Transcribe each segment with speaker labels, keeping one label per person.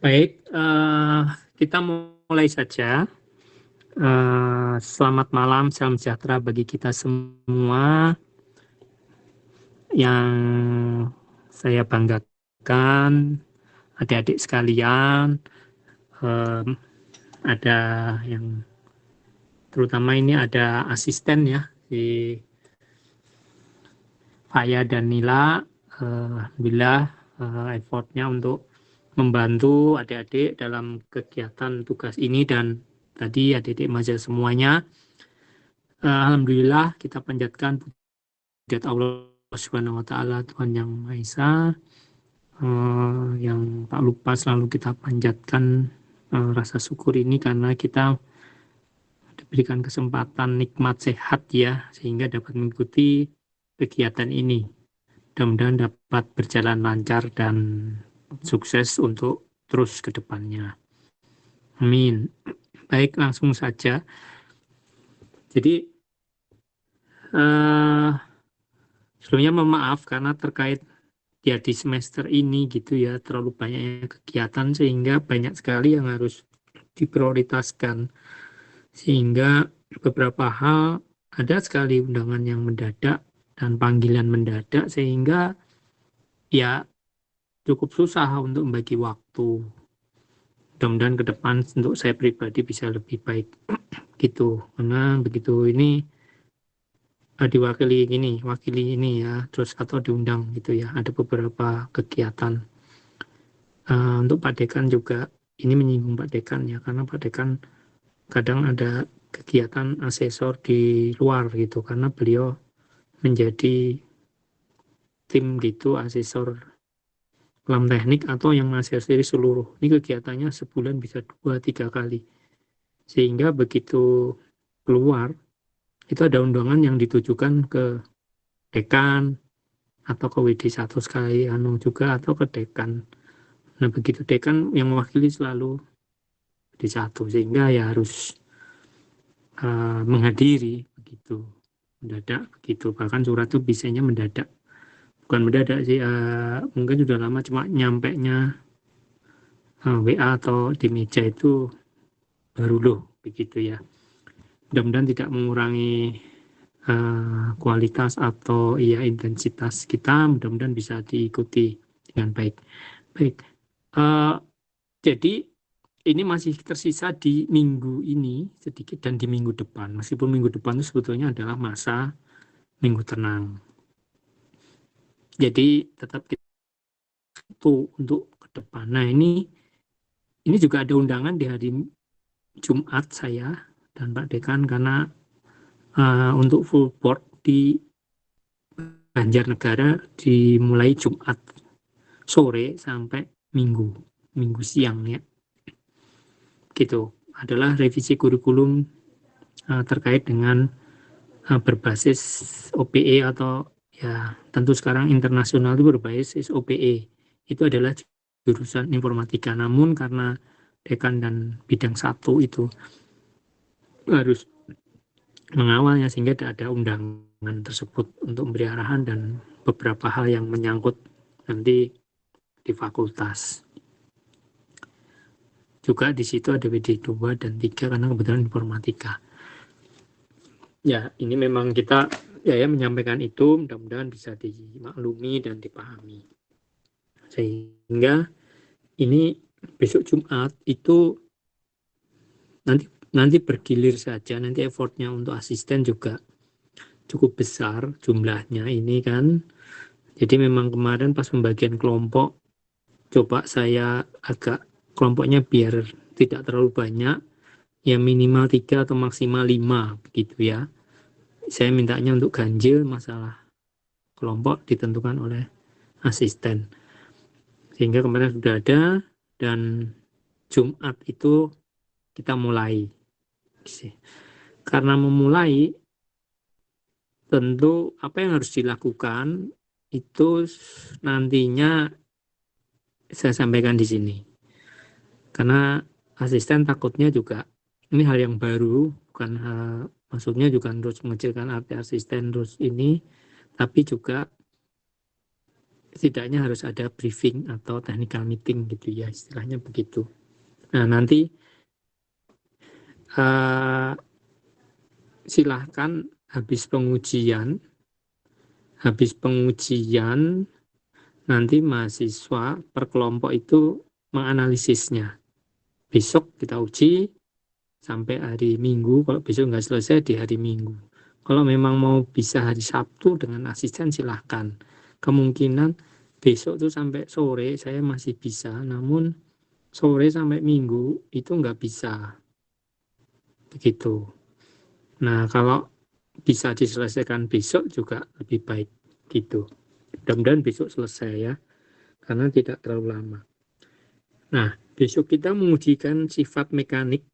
Speaker 1: Baik, kita mulai saja. Selamat malam, salam sejahtera bagi kita semua yang saya banggakan, adik-adik sekalian. Ada yang terutama ini ada asisten ya, si Faya dan Nila. Alhamdulillah effortnya untuk membantu adik-adik dalam kegiatan tugas ini dan tadi adik-adik mahasiswa semuanya. Alhamdulillah kita panjatkan pujian Allah Subhanahu wa taala, Tuhan yang Maha Esa, yang tak lupa selalu kita panjatkan rasa syukur ini karena kita diberikan kesempatan nikmat sehat ya, sehingga dapat mengikuti kegiatan ini. Mudah-mudahan dapat berjalan lancar dan sukses untuk terus ke depannya. Amin. Baik, langsung saja. Jadi sebelumnya mohon maaf karena terkait ya di semester ini gitu ya terlalu banyaknya kegiatan sehingga banyak sekali yang harus diprioritaskan, sehingga beberapa hal ada sekali undangan yang mendadak dan panggilan mendadak sehingga ya cukup susah untuk membagi waktu. Mudah-mudahan ke depan untuk saya pribadi bisa lebih baik gitu, karena begitu ini wakili ini ya, terus atau diundang gitu ya, ada beberapa kegiatan. Untuk Pak Dekan juga ini menyinggung Pak Dekan ya, karena Pak Dekan kadang ada kegiatan asesor di luar gitu, karena beliau menjadi tim gitu, asesor dalam teknik atau yang mengasesori seluruh. Ini kegiatannya sebulan bisa 2-3 kali. Sehingga begitu keluar, itu ada undangan yang ditujukan ke dekan atau ke WD1 sekali juga atau ke dekan. Nah, begitu dekan yang mewakili selalu WD1 sehingga ya harus menghadiri begitu mendadak begitu, bahkan surat itu bisanya mendadak, bukan mendadak sih, mungkin sudah lama cuma nyampe nya WA atau di meja itu baru loh begitu ya. Mudah-mudahan tidak mengurangi kualitas atau ya intensitas kita, mudah-mudahan bisa diikuti dengan baik. Baik, jadi ini masih tersisa di minggu ini sedikit dan di minggu depan. Meskipun minggu depan itu sebetulnya adalah masa minggu tenang. Jadi tetap itu untuk ke depan. Nah, ini juga ada undangan di hari Jumat saya dan Pak Dekan karena untuk full board di Banjarnegara dimulai Jumat sore sampai Minggu siang ya. Gitu. Adalah revisi kurikulum terkait dengan berbasis OPE atau ya tentu sekarang internasional itu berbasis OPE. Itu adalah jurusan informatika. Namun karena dekan dan bidang satu itu harus mengawalnya sehingga tidak ada undangan tersebut untuk memberi arahan dan beberapa hal yang menyangkut nanti di fakultas. Juga di situ ada WD 2 dan 3 karena kebetulan informatika. Ya, ini memang kita ya menyampaikan itu, mudah-mudahan bisa dimaklumi dan dipahami. Sehingga ini besok Jumat itu nanti bergilir saja, nanti effortnya untuk asisten juga cukup besar jumlahnya ini kan. Jadi memang kemarin pas pembagian kelompok, coba saya agak kelompoknya biar tidak terlalu banyak, ya minimal 3 atau maksimal 5 begitu ya. Saya mintanya untuk ganjil masalah kelompok ditentukan oleh asisten. Sehingga kemarin sudah ada dan Jumat itu kita mulai. Karena memulai, tentu apa yang harus dilakukan itu nantinya saya sampaikan di sini. Karena asisten takutnya juga ini hal yang baru, bukan hal, maksudnya juga terus mengecilkan arti asisten terus ini, tapi juga setidaknya harus ada briefing atau technical meeting gitu ya, istilahnya begitu. Nah, nanti silahkan habis pengujian nanti mahasiswa per kelompok itu menganalisisnya. Besok kita uji sampai hari Minggu, kalau besok nggak selesai di hari Minggu. Kalau memang mau bisa hari Sabtu dengan asisten silahkan. Kemungkinan besok tuh sampai sore saya masih bisa, namun sore sampai Minggu itu nggak bisa. Begitu. Nah, kalau bisa diselesaikan besok juga lebih baik gitu. Mudah-mudahan besok selesai ya, karena tidak terlalu lama. Nah, besok kita mengujikan sifat mekanik,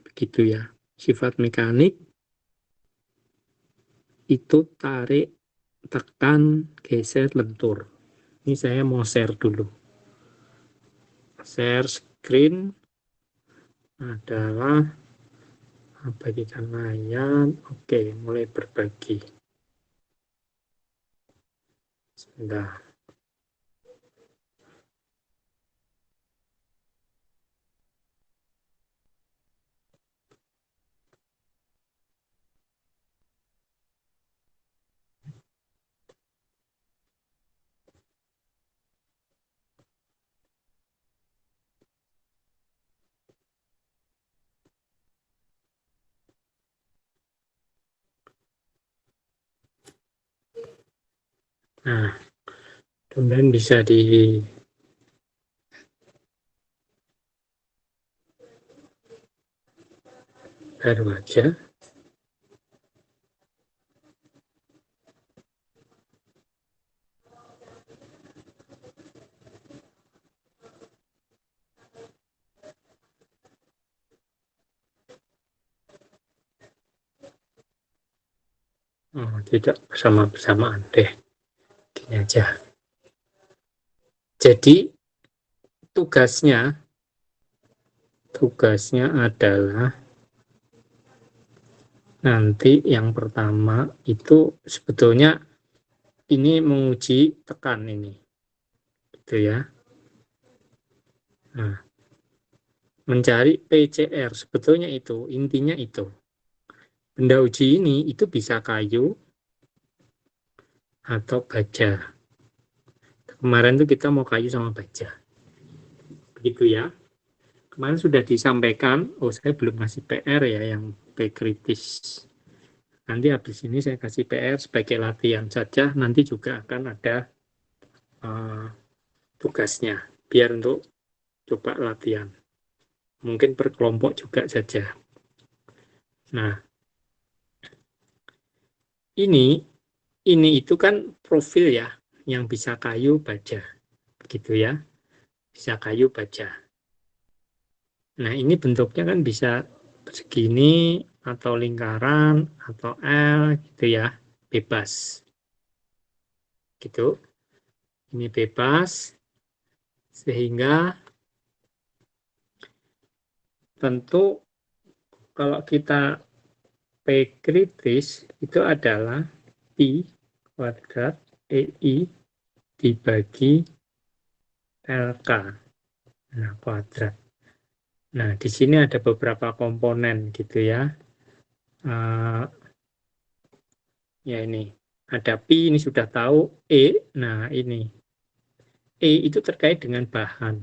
Speaker 1: begitu ya. Sifat mekanik itu tarik, tekan, geser, lentur. Ini saya mau share dulu. Share screen adalah bagikan layar. Oke, mulai berbagi. Sebentar. Nah, kemudian bisa di baru aja. Oh, tidak bersama-bersamaan deh. Gini aja. Jadi tugasnya adalah nanti yang pertama itu sebetulnya ini menguji tekan ini, gitu ya. Nah, mencari PCR sebetulnya itu intinya itu. Benda uji ini itu bisa kayu atau baja. Kemarin tuh kita mau kayu sama baja, begitu ya. Kemarin sudah disampaikan, saya belum ngasih PR ya yang P kritis. Nanti habis ini saya kasih PR sebagai latihan saja, nanti juga akan ada tugasnya, biar untuk coba latihan. Mungkin per kelompok juga saja. Nah, ini itu kan profil ya, yang bisa kayu baja, begitu ya, bisa kayu baja. Nah, ini bentuknya kan bisa segini atau lingkaran atau L gitu ya, bebas. Gitu. Ini bebas sehingga tentu kalau kita P kritis itu adalah Pi kuadrat EI dibagi LK. Nah, kuadrat. Nah, di sini ada beberapa komponen gitu ya. Ya ini, ada pi, ini sudah tahu, E, nah ini. E itu terkait dengan bahan.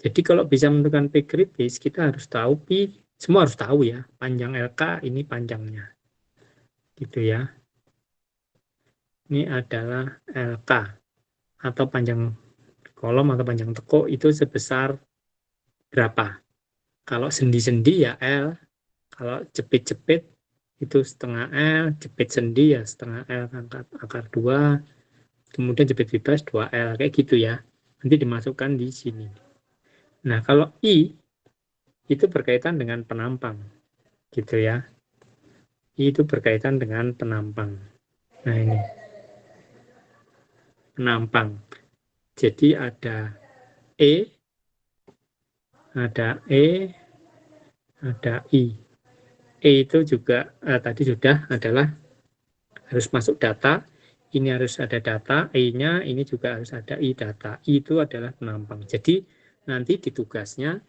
Speaker 1: Jadi kalau bisa menentukan P kritis, kita harus tahu pi, semua harus tahu ya, panjang LK ini panjangnya. Gitu ya. Ini adalah LK, atau panjang kolom atau panjang teko itu sebesar berapa. Kalau sendi-sendi ya L, kalau jepit-jepit itu setengah L, jepit sendi ya setengah L akar 2, kemudian jepit bebas 2L, kayak gitu ya. Nanti dimasukkan di sini. Nah, kalau I itu berkaitan dengan penampang, gitu ya. I itu berkaitan dengan penampang. Nah, ini penampang. Jadi ada E, ada E, ada I. E itu juga tadi sudah adalah harus masuk data. ini harus ada data, I-nya, ini juga harus ada I data. I itu adalah penampang. Jadi nanti di tugasnya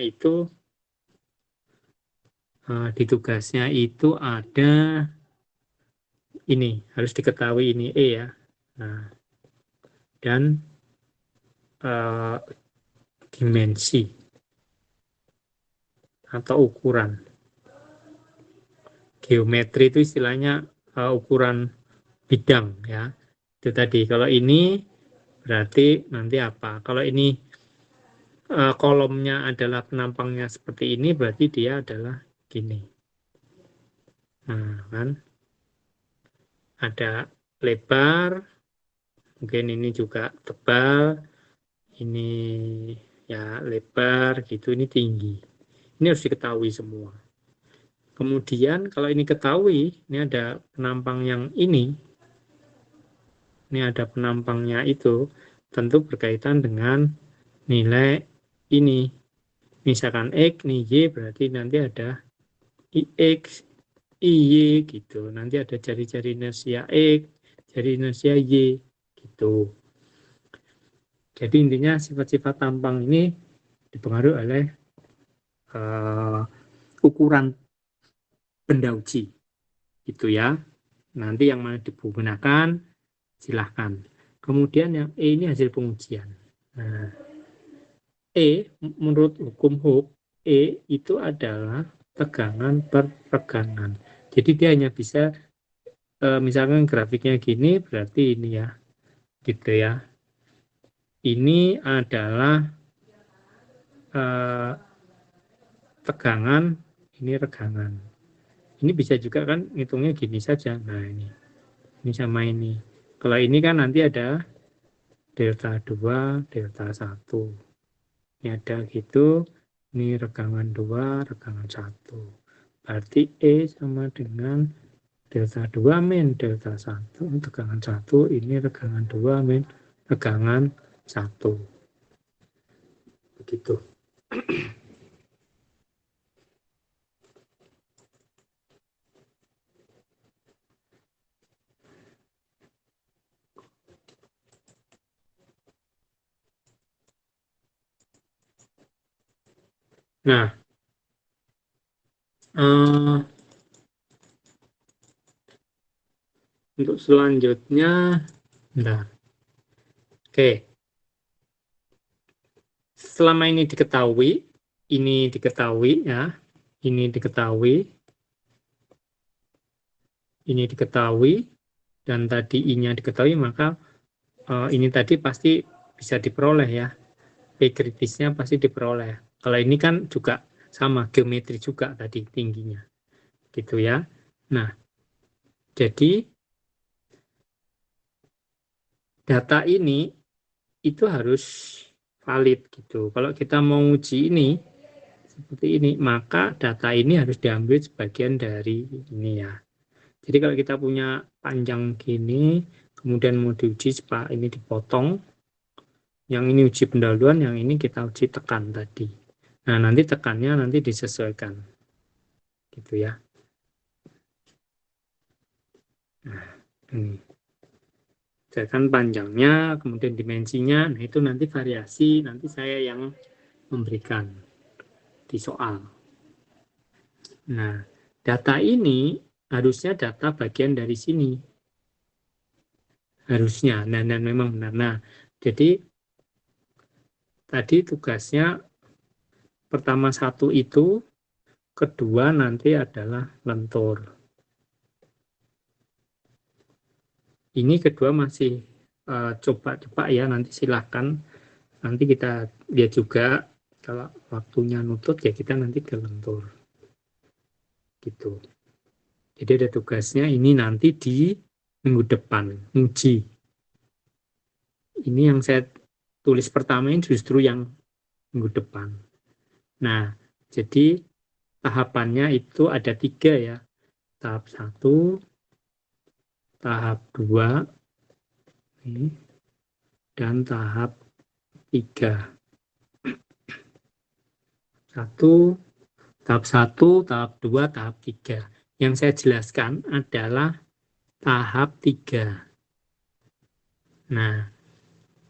Speaker 1: itu ada ini, harus diketahui ini E ya. Nah, dan dimensi atau ukuran. Geometri itu istilahnya ukuran bidang ya. Itu tadi. Kalau ini berarti nanti apa? Kalau ini kolomnya adalah penampangnya seperti ini, berarti dia adalah gini. Nah, kan ada lebar, mungkin ini juga tebal, ini ya lebar gitu, ini tinggi. Ini harus diketahui semua. Kemudian kalau ini ketahui, ini ada penampang yang ini ada penampangnya itu, tentu berkaitan dengan nilai ini. Misalkan X, nih Y, berarti nanti ada IX, IY gitu. Nanti ada jari-jari inersia X, jari inersia Y gitu. Jadi intinya sifat-sifat tampang ini dipengaruhi oleh ukuran benda uji gitu ya. Nanti yang mana digunakan silahkan. Kemudian yang E ini hasil pengujian. Nah, E menurut hukum Hooke, E itu adalah tegangan per tegangan. Jadi dia hanya bisa misalkan grafiknya gini, berarti ini ya, gitu ya. Ini adalah tegangan, ini regangan. Ini bisa juga kan ngitungnya gini saja. Nah ini sama ini. Kalau ini kan nanti ada delta 2, delta 1. Ini ada gitu, ini regangan 2, regangan 1. Berarti E sama dengan delta 2 min delta 1, tegangan 1, ini regangan 2 min regangan 1. Begitu. Nah, untuk selanjutnya, nah, oke. Selama ini diketahui ya, ini diketahui, dan tadi I-nya diketahui, maka ini tadi pasti bisa diperoleh ya. P kritisnya pasti diperoleh. Kalau ini kan juga sama, geometri juga tadi tingginya. Gitu ya. Nah, jadi data ini itu harus valid gitu. Kalau kita mau uji ini seperti ini, maka data ini harus diambil sebagian dari ini ya. Jadi kalau kita punya panjang gini, kemudian mau diuji, ini dipotong, yang ini uji pendahuluan, yang ini kita uji tekan tadi. Nah, nanti tekannya nanti disesuaikan. Gitu ya. Nah, ini. Misalkan panjangnya, kemudian dimensinya, nah itu nanti variasi, nanti saya yang memberikan di soal. Nah, data ini harusnya data bagian dari sini. Harusnya, dan memang benar. Nah, jadi tadi tugasnya pertama 1 itu, kedua nanti adalah lentur. Ini kedua masih coba-coba ya, nanti silahkan. Nanti kita lihat juga, kalau waktunya nutut ya kita nanti ke lentur. Gitu. Jadi ada tugasnya ini nanti di minggu depan, uji. Ini yang saya tulis pertama ini justru yang minggu depan. Nah, jadi tahapannya itu ada 3 ya. Tahap 1, tahap 2, dan tahap 3. Tahap 1, tahap 2, tahap 3. yang saya jelaskan adalah tahap 3. Nah,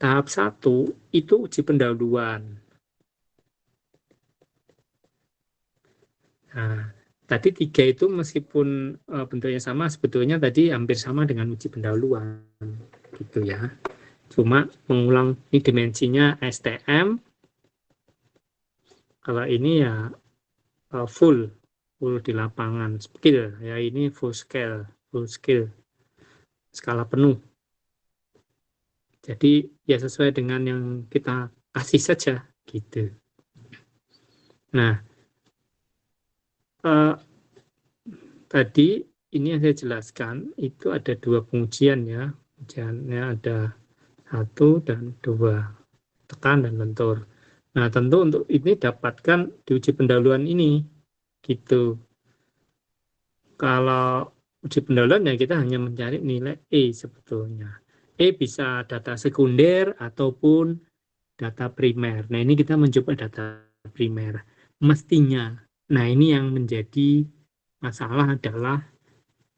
Speaker 1: tahap 1 itu uji pendahuluan. Nah, tadi 3 itu meskipun bentuknya sama, sebetulnya tadi hampir sama dengan uji pendahuluan, gitu ya. Cuma mengulang, ini dimensinya STM, kalau ini ya full di lapangan, skill, ya ini full skill, skala penuh. Jadi ya sesuai dengan yang kita kasih saja, gitu. Nah, tadi ini yang saya jelaskan itu ada 2 pengujian ya, ujiannya ada 1 dan 2, tekan dan lentur. Nah, tentu untuk ini dapatkan di uji pendahuluan ini, gitu. Kalau uji pendahuluan ya kita hanya mencari nilai E sebetulnya. E bisa data sekunder ataupun data primer. Nah, ini kita mencoba data primer. Mestinya. Nah, ini yang menjadi masalah adalah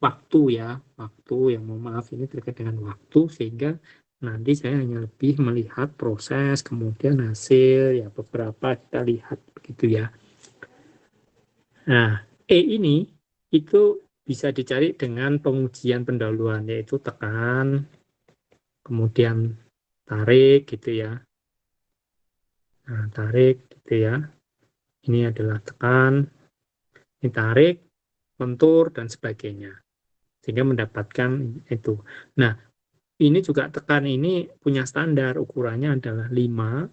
Speaker 1: waktu ya. Waktu, yang mohon maaf ini terkait dengan waktu, sehingga nanti saya hanya lebih melihat proses, kemudian hasil, ya beberapa kita lihat begitu ya. Nah, E ini itu bisa dicari dengan pengujian pendahuluan, yaitu tekan, kemudian tarik gitu ya. Nah, tarik gitu ya. Ini adalah tekan, ini tarik, lentur, dan sebagainya. Sehingga mendapatkan itu. Nah, ini juga tekan ini punya standar, ukurannya adalah 5,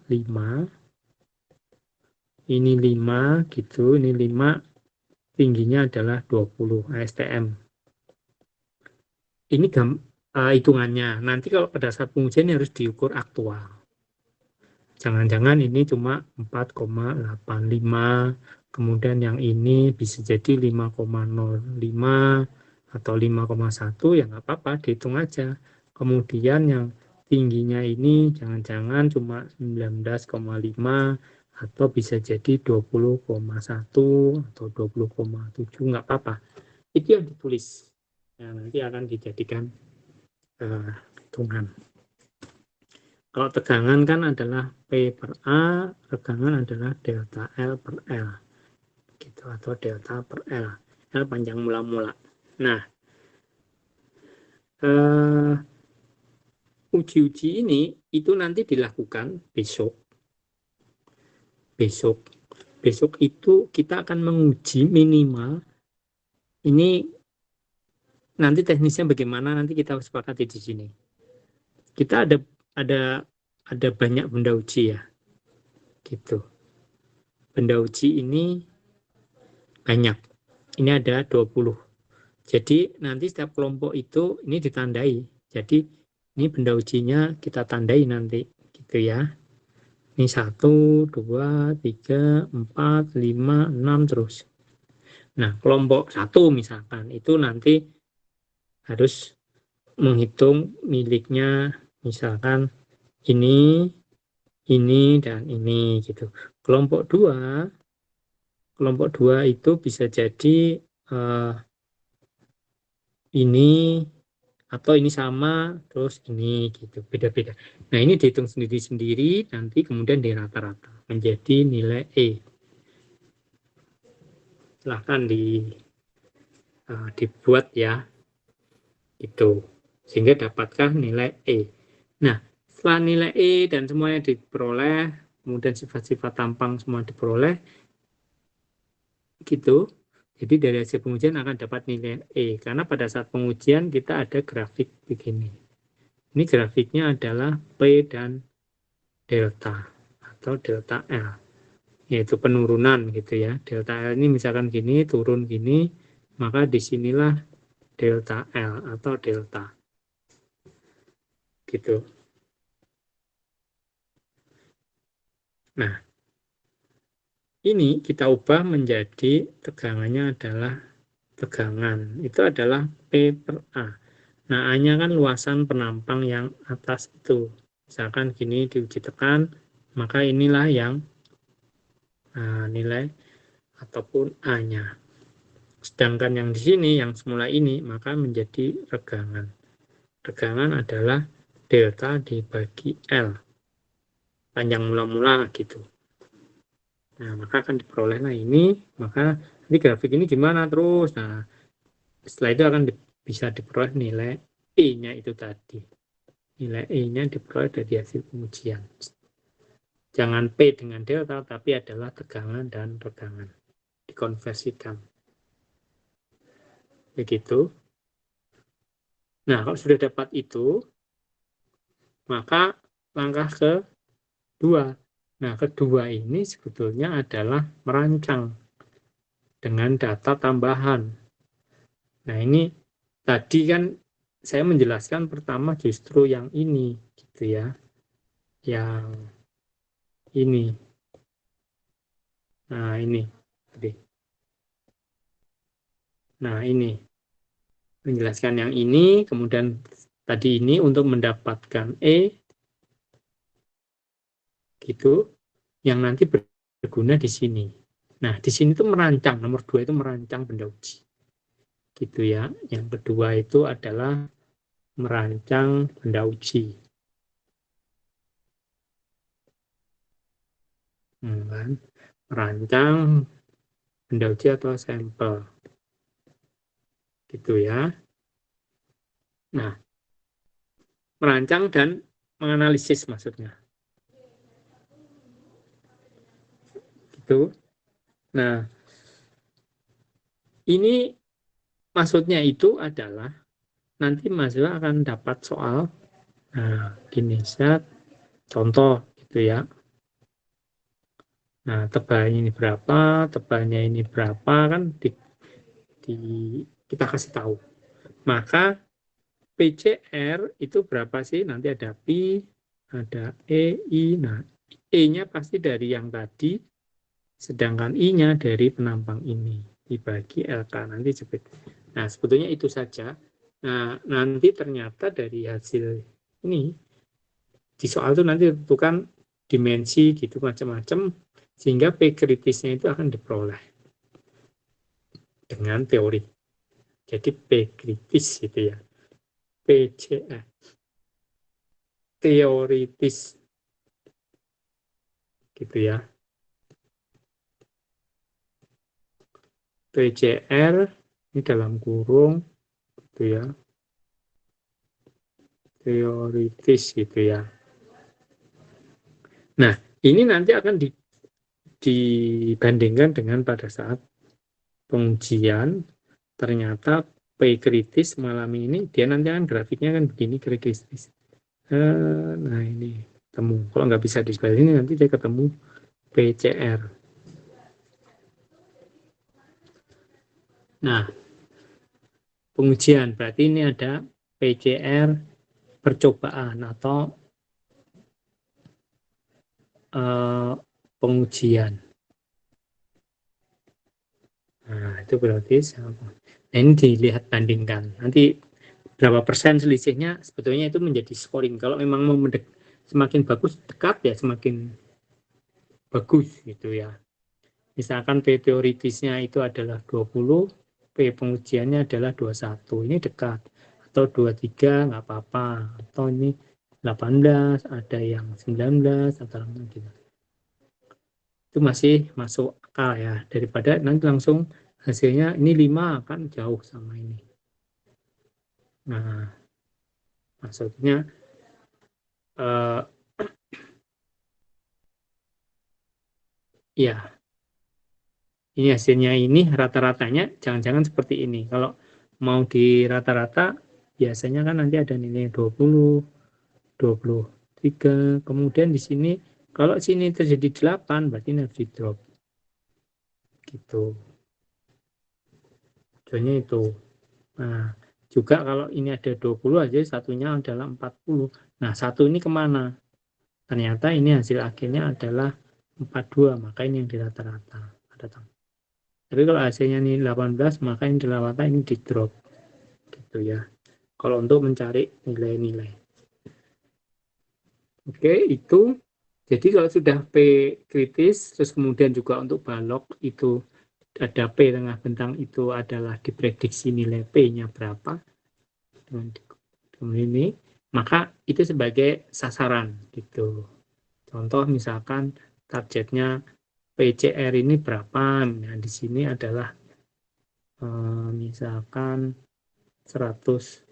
Speaker 1: ini 5 gitu, ini 5, tingginya adalah 20 ASTM. Ini hitungannya. Nanti kalau pada saat pengujian harus diukur aktual. Jangan-jangan ini cuma 4,85, kemudian yang ini bisa jadi 5,05 atau 5,1, ya nggak apa-apa, dihitung aja. Kemudian yang tingginya ini jangan-jangan cuma 19,5 atau bisa jadi 20,1 atau 20,7, nggak apa-apa. Itu yang ditulis. Nah, nanti akan dijadikan hitungan. Kalau tegangan kan adalah P per A, tegangan adalah delta L per L, gitu, atau delta per L. L panjang mula-mula. Nah, uji-uji ini itu nanti dilakukan besok. Besok itu kita akan menguji minimal. Ini nanti teknisnya bagaimana, nanti kita sepakati di sini. Kita ada banyak benda uji ya, gitu. Benda uji ini banyak. Ini ada 20. Jadi nanti setiap kelompok itu ini ditandai. Jadi ini benda ujinya kita tandai nanti, gitu ya. Ini 1, 2, 3, 4, 5, 6 terus. Nah, kelompok 1 misalkan itu nanti harus menghitung miliknya, misalkan ini, dan ini gitu. Kelompok 2 itu bisa jadi ini atau ini sama, terus ini gitu, beda-beda. Nah, ini dihitung sendiri-sendiri, nanti kemudian dirata-rata menjadi nilai E. Silahkan dibuat ya, itu sehingga dapatkan nilai E. Nah, setelah nilai E dan semuanya diperoleh, kemudian sifat-sifat tampang semua diperoleh, gitu. Jadi dari hasil pengujian akan dapat nilai E, karena pada saat pengujian kita ada grafik begini. Ini grafiknya adalah P dan delta atau delta L, yaitu penurunan gitu ya. Delta L ini misalkan gini, turun gini, maka disinilah delta L atau delta. Gitu. Nah, ini kita ubah menjadi tegangannya adalah tegangan. Itu adalah P per A. Nah, A-nya kan luasan penampang yang atas itu. Misalkan gini diuji tekan, maka inilah yang nilai ataupun A-nya. Sedangkan yang di sini, yang semula ini, maka menjadi regangan. Regangan adalah delta dibagi L. Panjang mula-mula gitu. Nah, maka akan diperolehlah ini, maka nanti grafik ini gimana terus. Nah, setelah itu akan bisa diperoleh nilai E-nya itu tadi. Nilai E-nya diperoleh dari hasil pengujian. Jangan P dengan delta, tapi adalah tegangan dan regangan. Dikonversikan. Begitu. Nah, kalau sudah dapat itu, maka langkah kedua. Nah, kedua ini sebetulnya adalah merancang dengan data tambahan. Nah, ini tadi kan saya menjelaskan pertama justru yang ini, gitu ya. Yang ini. Nah, ini. Nah, ini. Menjelaskan yang ini, kemudian tadi ini untuk mendapatkan E, gitu, yang nanti berguna di sini. Nah, di sini itu merancang, nomor 2 itu merancang benda uji. Gitu ya. Yang kedua itu adalah merancang benda uji. Kan? Merancang benda uji atau sampel. Gitu ya. Nah, merancang dan menganalisis maksudnya. Gitu. Nah, ini maksudnya itu adalah nanti mahasiswa akan dapat soal, nah, gini, contoh gitu ya. Nah, tebalnya ini berapa, tebalnya ini berapa, kan kita kasih tahu. Maka PCR itu berapa sih? Nanti ada Pi, ada E, I. Nah, E-nya pasti dari yang tadi, sedangkan I-nya dari penampang ini. Dibagi LK, nanti cepet. Nah, sebetulnya itu saja. Nah, nanti ternyata dari hasil ini, di soal itu nanti tentukan dimensi gitu, macam-macam, sehingga P kritisnya itu akan diperoleh dengan teori. Jadi P kritis gitu ya. PCA. Teoritis. Gitu ya. PCR ini dalam kurung gitu ya. Teoritis gitu ya. Nah, ini nanti akan dibandingkan dengan pada saat pengujian, ternyata P kritis malam ini, dia nanti kan grafiknya kan begini, kritis. Nah ini ketemu. Kalau nggak bisa di sebelah ini, nanti dia ketemu PCR. Nah, pengujian berarti ini ada PCR percobaan atau pengujian. Nah, itu berarti sama. Nah, ini dilihat bandingkan. Nanti berapa persen selisihnya sebetulnya itu menjadi scoring. Kalau memang mau semakin bagus dekat ya semakin bagus gitu ya. Misalkan P teoritisnya itu adalah 20, P pengujiannya adalah 21. Ini dekat. Atau 23 nggak apa-apa. Atau ini 18, ada yang 19 atau gitu. Itu masih masuk akal ya, daripada nanti langsung hasilnya ini 5 kan jauh sama ini. Nah, maksudnya ya ini hasilnya, ini rata-ratanya jangan-jangan seperti ini. Kalau mau di rata-rata biasanya kan nanti ada nilai 20, 23, kemudian di sini kalau sini terjadi 8 berarti ini harus di drop gitu. Contohnya itu. Nah, juga kalau ini ada 20 aja, satunya adalah 40. Nah, satu ini kemana? Ternyata ini hasil akhirnya adalah 42, maka ini yang di rata-rata. Tapi kalau hasilnya ini 18, maka yang di rata-rata ini di drop. Gitu ya. Kalau untuk mencari nilai-nilai. Oke, itu. Jadi kalau sudah P kritis, terus kemudian juga untuk balok itu ada P tengah bentang itu adalah diprediksi nilai P-nya berapa dengan ini, maka itu sebagai sasaran gitu. Contoh misalkan targetnya PCR ini berapa, nah di sini adalah misalkan 100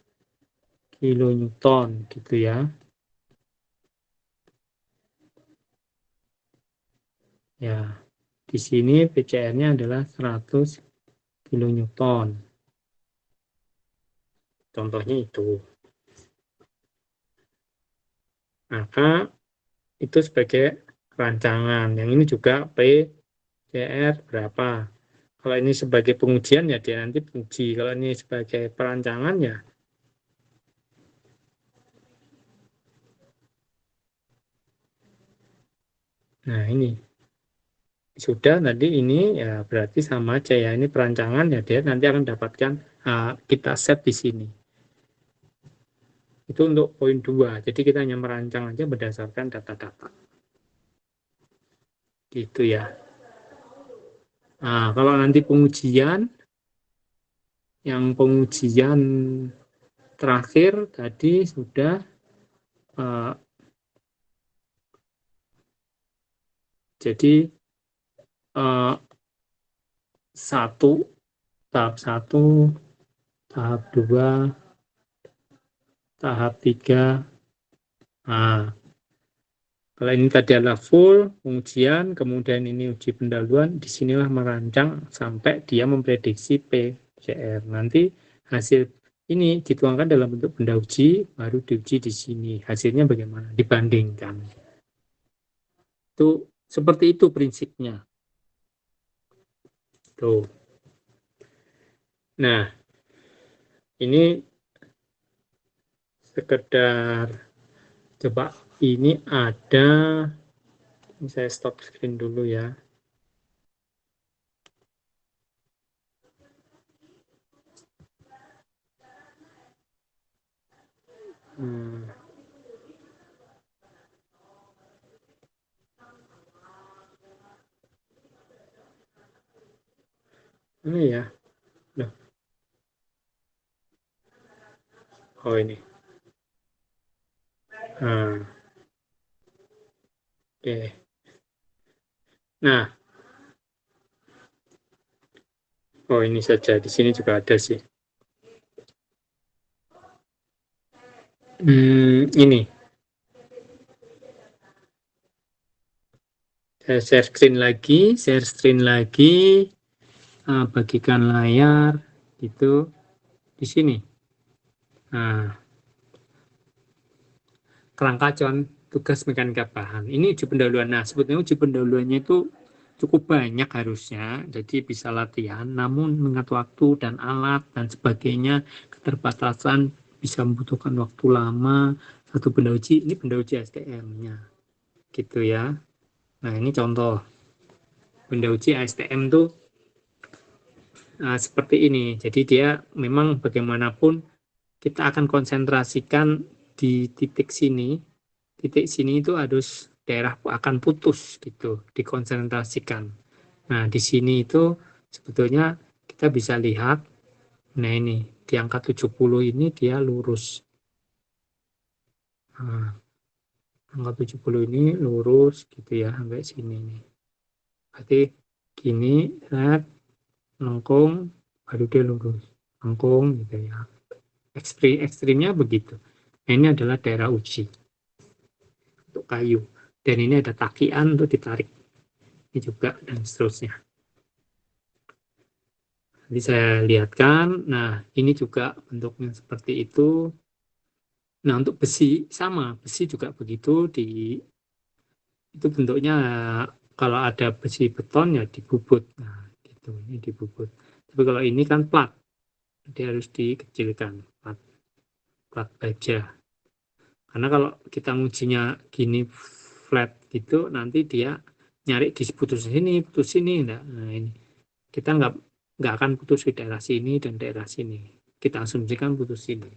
Speaker 1: kilonewton gitu ya. Ya, di sini PCR-nya adalah 100 kilonewton. Contohnya itu. Maka itu sebagai rancangan. Yang ini juga PCR berapa. Kalau ini sebagai pengujian ya dia nanti uji. Kalau ini sebagai perancangan ya. Nah ini sudah tadi ini ya berarti sama aja ya. Ini perancangan ya dia nanti akan dapatkan kita set di sini. Itu untuk poin 2. Jadi kita hanya merancang aja berdasarkan data-data. Gitu ya. Nah, kalau nanti pengujian, yang pengujian terakhir tadi sudah uh, jadi uh, tahap satu, tahap dua, tahap tiga. Nah, kalau ini tadi adalah full pengujian, kemudian ini uji pendahuluan, disinilah merancang sampai dia memprediksi PCR. Nanti hasil ini dituangkan dalam bentuk benda uji, baru diuji di sini. Hasilnya bagaimana? Dibandingkan. Itu seperti itu prinsipnya. Tuh. Nah, ini sekedar coba ini ada, ini saya stop screen dulu ya. Ini ya. Loh. Oh ini. Oke. Nah, oh ini saja di sini juga ada sih. Ini saya share screen lagi, bagikan layar itu di sini. Nah, kerangka acuan tugas mekanika bahan. Ini uji pendahuluan. Nah, sebetulnya uji pendahuluannya itu cukup banyak harusnya, jadi bisa latihan. Namun mengingat waktu dan alat dan sebagainya, keterbatasan bisa membutuhkan waktu lama. Satu benda uji, ini benda uji STM-nya, gitu ya. Nah, ini contoh benda uji STM tuh seperti ini. Jadi dia memang bagaimanapun kita akan konsentrasikan di titik sini. Titik sini itu harus daerah akan putus gitu, dikonsentrasikan. Nah, di sini itu sebetulnya kita bisa lihat, nah ini di angka 70 ini dia lurus. Nah, angka 70 ini lurus gitu ya sampai sini nih. Berarti gini, lihat lengkung, baru dia lurus. Lengkung gitu ya. Ekstrimnya begitu. Nah, ini adalah daerah uji untuk kayu. Dan ini ada takian untuk ditarik. Ini juga dan seterusnya. Jadi saya lihatkan, nah ini juga bentuknya seperti itu. Nah untuk besi sama, besi juga begitu. Itu bentuknya kalau ada besi beton ya dibubut. Nah gitu, ini dibubut. Tapi kalau ini kan plat, dia harus dikecilkan, plat baja. Karena kalau kita ngujinya gini flat gitu, nanti dia nyari di putus sini, nah ini kita nggak akan putus di daerah sini dan daerah sini. Kita asumsikan putus sini.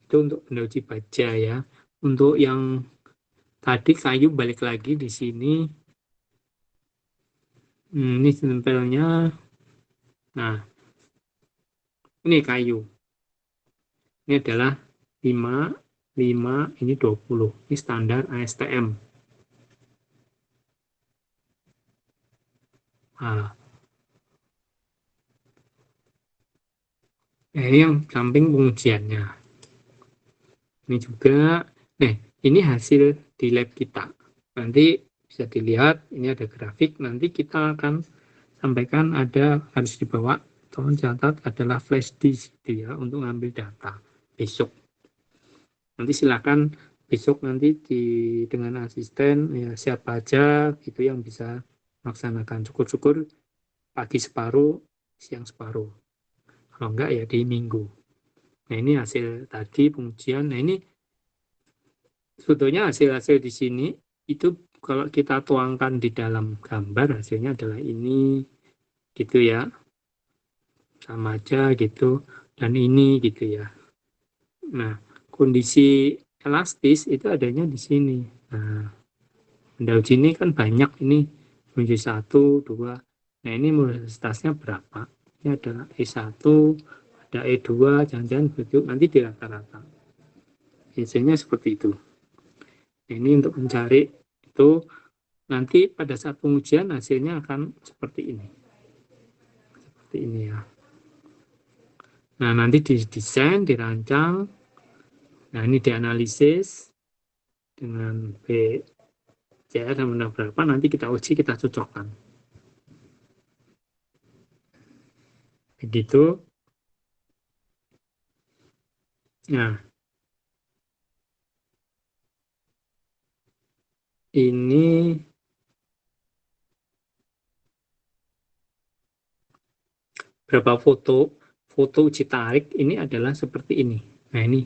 Speaker 1: Itu untuk benda uji baja ya. Untuk yang tadi kayu balik lagi di sini. Ini stempelnya. Nah, ini kayu. Ini adalah 5, 5, ini 20. Ini standar ASTM. Nah, ini yang samping pengujiannya. Ini juga, ini hasil di lab kita. Nanti bisa dilihat, ini ada grafik. Nanti kita akan sampaikan ada harus dibawa, tolong catat adalah flash disk gitu ya untuk ngambil data besok. Nanti silakan besok nanti dengan asisten ya siapa aja gitu yang bisa melaksanakan. Syukur-syukur pagi separuh, siang separuh. Kalau enggak ya di minggu. Nah ini hasil tadi pengujian. Nah ini sebetulnya hasil-hasil di sini itu kalau kita tuangkan di dalam gambar hasilnya adalah ini gitu ya, sama aja gitu, dan ini gitu ya. Nah kondisi elastis itu adanya di sini. Nah benda uji ini kan banyak ini, uji 1, 2. Nah ini elastisnya berapa? Ini ada E1, ada E2, jangan-jangan begitu nanti di rata-rata. Hasilnya seperti itu. Ini untuk mencari itu nanti pada saat pengujian hasilnya akan seperti ini. Seperti ini ya. Nah, nanti didesain, dirancang. Nah, ini dianalisis dengan BCR dan benar berapa nanti kita uji, kita cocokkan. Begitu. Nah, ini berapa foto uji tarik ini adalah seperti ini. Nah, ini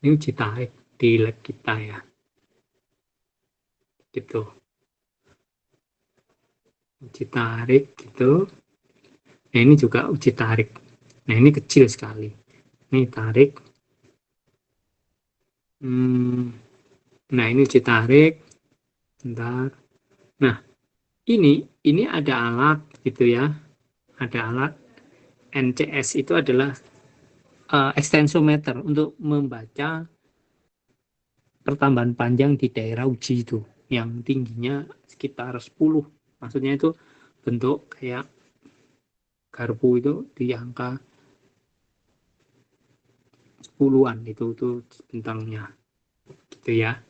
Speaker 1: uji tarik di lab kita ya. Gitu. Uji tarik gitu. Nah, ini juga uji tarik. Nah, ini kecil sekali. Ini tarik. Nah, ini uji tarik. Bentar. Nah, ini ada alat gitu ya. Ada alat NCS itu adalah ekstensometer untuk membaca pertambahan panjang di daerah uji itu yang tingginya sekitar 10. Maksudnya itu bentuk kayak garpu itu di angka 10-an itu bentangnya gitu ya.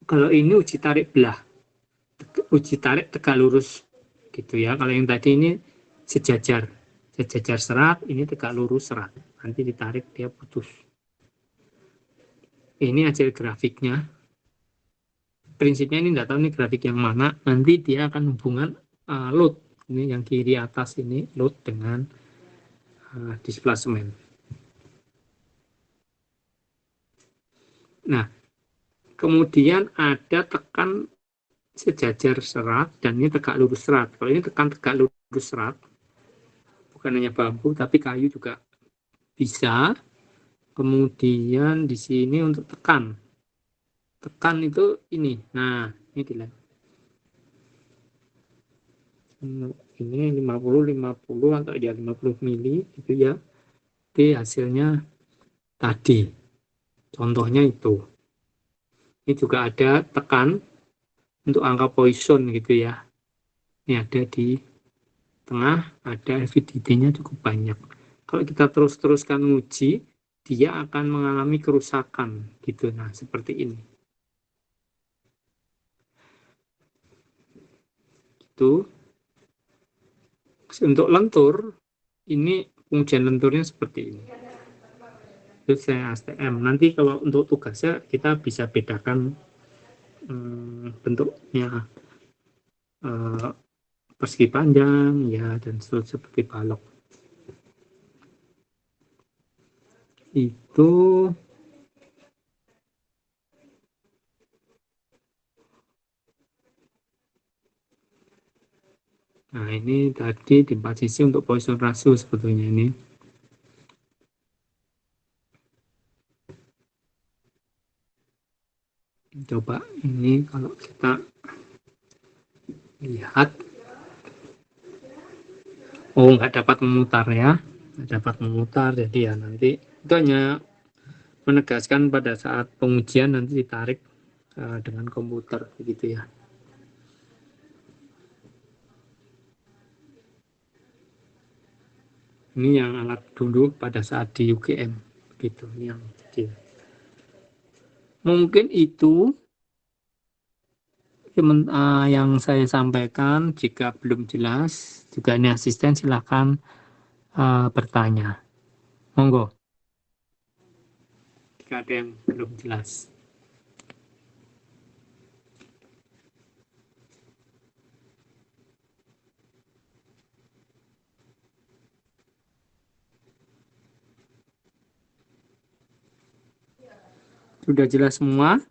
Speaker 1: Kalau ini uji tarik belah, uji tarik tegak lurus gitu ya. Kalau yang tadi ini sejajar serat, ini tegak lurus serat. Nanti ditarik dia putus. Ini hasil grafiknya. Prinsipnya ini tidak tahu ini grafik yang mana. Nanti dia akan hubungan load. Ini yang kiri atas ini load dengan displacement. Nah, kemudian ada tekan sejajar serat dan ini tegak lurus serat. Kalau ini tekan tegak lurus serat, bukan hanya bambu tapi kayu juga bisa. Kemudian di sini untuk tekan. Tekan itu ini. Nah, ini dilihat. Ini 50 atau ya 50 mili gitu ya. Jadi hasilnya tadi. Contohnya itu. Ini juga ada tekan untuk angka Poisson gitu ya. Ini ada di tengah, ada LVDT-nya cukup banyak. Kalau kita terus-teruskan uji, dia akan mengalami kerusakan gitu. Nah, seperti ini. Itu untuk lentur, ini pengujian lenturnya seperti ini. Itu saya ASTM. Nanti kalau untuk tugasnya kita bisa bedakan bentuknya persegi panjang ya dan seperti balok. Itu nah ini tadi di 4 sisi untuk Poisson ratio sebetulnya ini. Coba ini kalau kita lihat, oh nggak dapat memutar ya, nggak dapat memutar, jadi ya nanti itu hanya menegaskan pada saat pengujian nanti ditarik dengan komputer begitu ya. Ini yang alat dulu pada saat di UGM gitu, ini yang kecil. Mungkin itu yang saya sampaikan. Jika belum jelas, juga ini asisten silahkan bertanya. Monggo, jika ada yang belum jelas. Sudah jelas semua?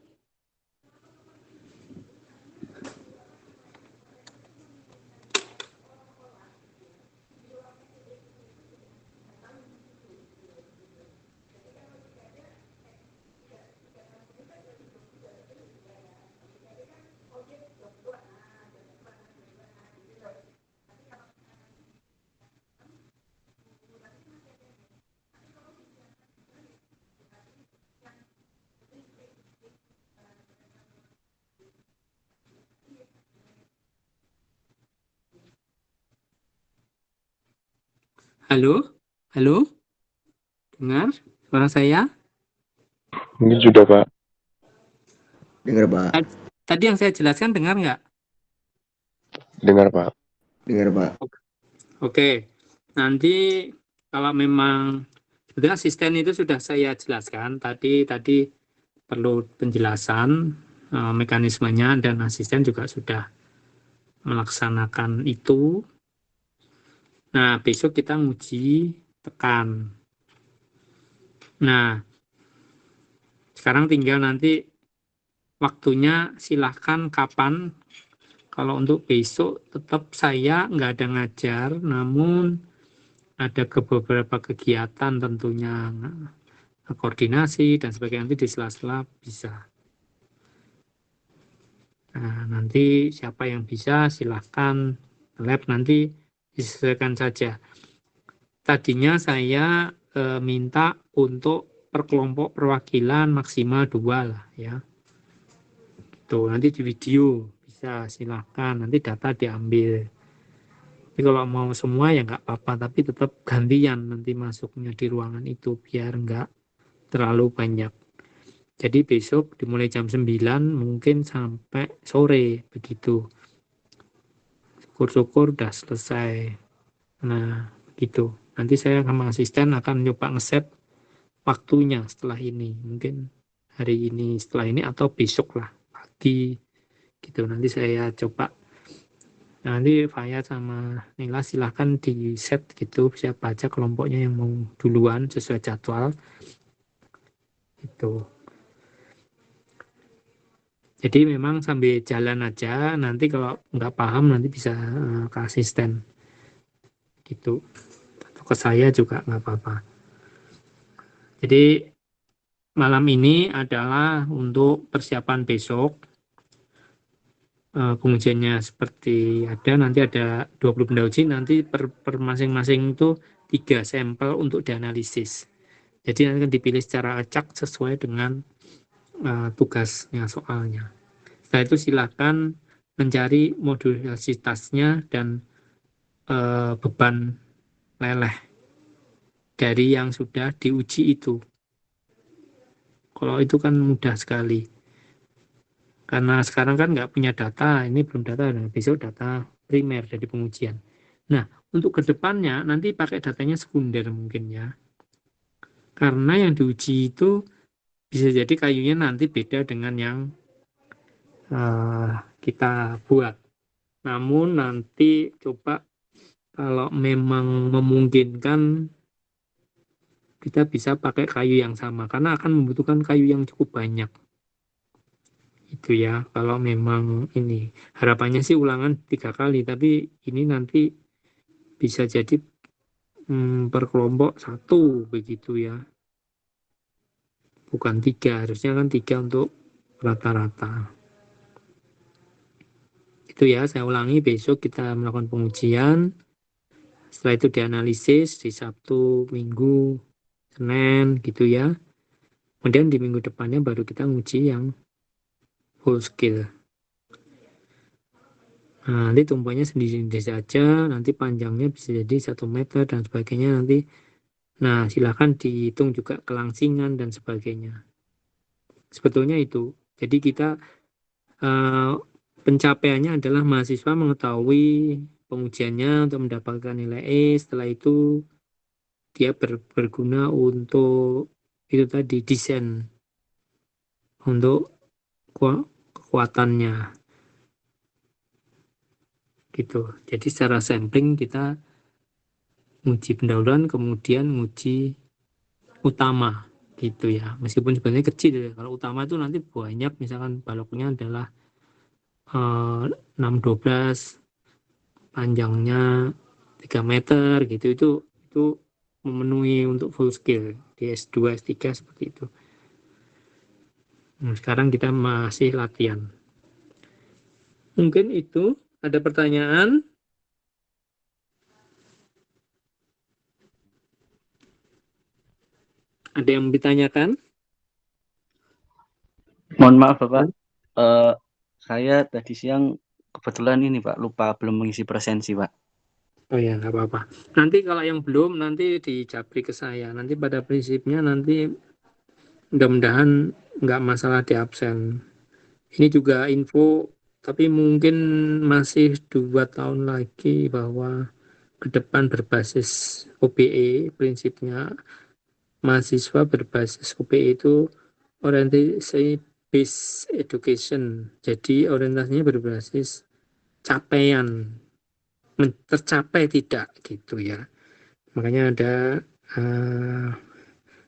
Speaker 1: Halo? Halo? Dengar suara saya?
Speaker 2: Mungkin sudah, Pak.
Speaker 3: Dengar, Pak.
Speaker 1: Tadi yang saya jelaskan dengar nggak?
Speaker 2: Dengar, Pak.
Speaker 3: Dengar, Pak.
Speaker 1: Oke, nanti kalau memang sebetulnya asisten itu sudah saya jelaskan tadi perlu penjelasan mekanismenya, dan asisten juga sudah melaksanakan itu. Nah, besok kita nguji tekan. Nah, sekarang tinggal nanti waktunya, silahkan kapan. Kalau untuk besok tetap saya nggak ada ngajar, namun ada beberapa kegiatan tentunya, koordinasi dan sebagainya, nanti di sela-sela bisa. Nah, nanti siapa yang bisa silahkan lab, nanti disesuaikan saja. Tadinya saya minta untuk per kelompok perwakilan maksimal 2 lah ya. Tuh, nanti di video bisa silahkan, nanti data diambil. Tapi kalau mau semua ya nggak apa-apa, tapi tetap gantian nanti masuknya di ruangan itu biar nggak terlalu banyak. Jadi besok dimulai jam 9 mungkin sampai sore begitu. Syukur-syukur udah selesai. Nah, begitu. Nanti saya sama asisten akan coba ngeset waktunya setelah ini. Mungkin hari ini setelah ini atau besok lah pagi gitu. Nanti saya coba. Nanti Faya sama Nila silahkan di set gitu, siapa aja kelompoknya yang mau duluan sesuai jadwal itu. Jadi memang sambil jalan aja, nanti kalau nggak paham nanti bisa ke asisten gitu, atau ke saya juga nggak apa-apa. Jadi malam ini adalah untuk persiapan besok. Pengujiannya seperti nanti ada 20 benda uji, nanti per masing-masing itu 3 sampel untuk dianalisis. Jadi nanti akan dipilih secara acak sesuai dengan tugasnya, soalnya. Setelah itu silakan mencari modulasitasnya dan beban leleh dari yang sudah diuji itu. Kalau itu kan mudah sekali. Karena sekarang kan nggak punya data, ini belum data, nah besok data primer dari pengujian. Nah, untuk kedepannya nanti pakai datanya sekunder mungkin ya. Karena yang diuji itu bisa jadi kayunya nanti beda dengan yang kita buat. Namun nanti coba kalau memang memungkinkan kita bisa pakai kayu yang sama, karena akan membutuhkan kayu yang cukup banyak. Itu ya, kalau memang ini. Harapannya sih ulangan 3 kali, tapi ini nanti bisa jadi per kelompok 1 begitu ya. Bukan 3, harusnya kan 3 untuk rata-rata. Itu ya, saya ulangi, besok kita melakukan pengujian. Setelah itu dianalisis di Sabtu, Minggu, Senin gitu ya. Kemudian di minggu depannya baru kita nguji yang full skill. Nah, nanti tumpuannya sendiri-sendiri saja, nanti panjangnya bisa jadi 1 meter dan sebagainya nanti. Nah, silakan dihitung juga kelangsingan dan sebagainya. Sebetulnya itu. Jadi kita pencapaiannya adalah mahasiswa mengetahui pengujiannya untuk mendapatkan nilai E. Setelah itu dia berguna untuk itu tadi desain untuk kekuatannya gitu. Jadi secara sampling kita nguji pendahuluan kemudian nguji utama gitu ya. Meskipun sebenarnya kecil ya. Kalau utama itu nanti banyak, misalkan baloknya adalah 6-12, panjangnya 3 meter gitu, itu memenuhi untuk full skill di S2 S3 seperti itu. Nah, sekarang kita masih latihan. Mungkin itu. Ada pertanyaan? Ada yang ditanyakan?
Speaker 4: Mohon maaf Bapak, saya tadi siang kebetulan ini Pak lupa belum mengisi presensi Pak.
Speaker 1: Oh ya, nggak apa-apa. Nanti kalau yang belum nanti dijabri ke saya. Nanti pada prinsipnya nanti mudah-mudahan nggak masalah di absen. Ini juga info, tapi mungkin masih 2 tahun lagi bahwa ke depan berbasis OBE, prinsipnya mahasiswa berbasis OBE itu orientasi based education. Jadi orientasinya berbasis capaian, tercapai tidak gitu ya. Makanya ada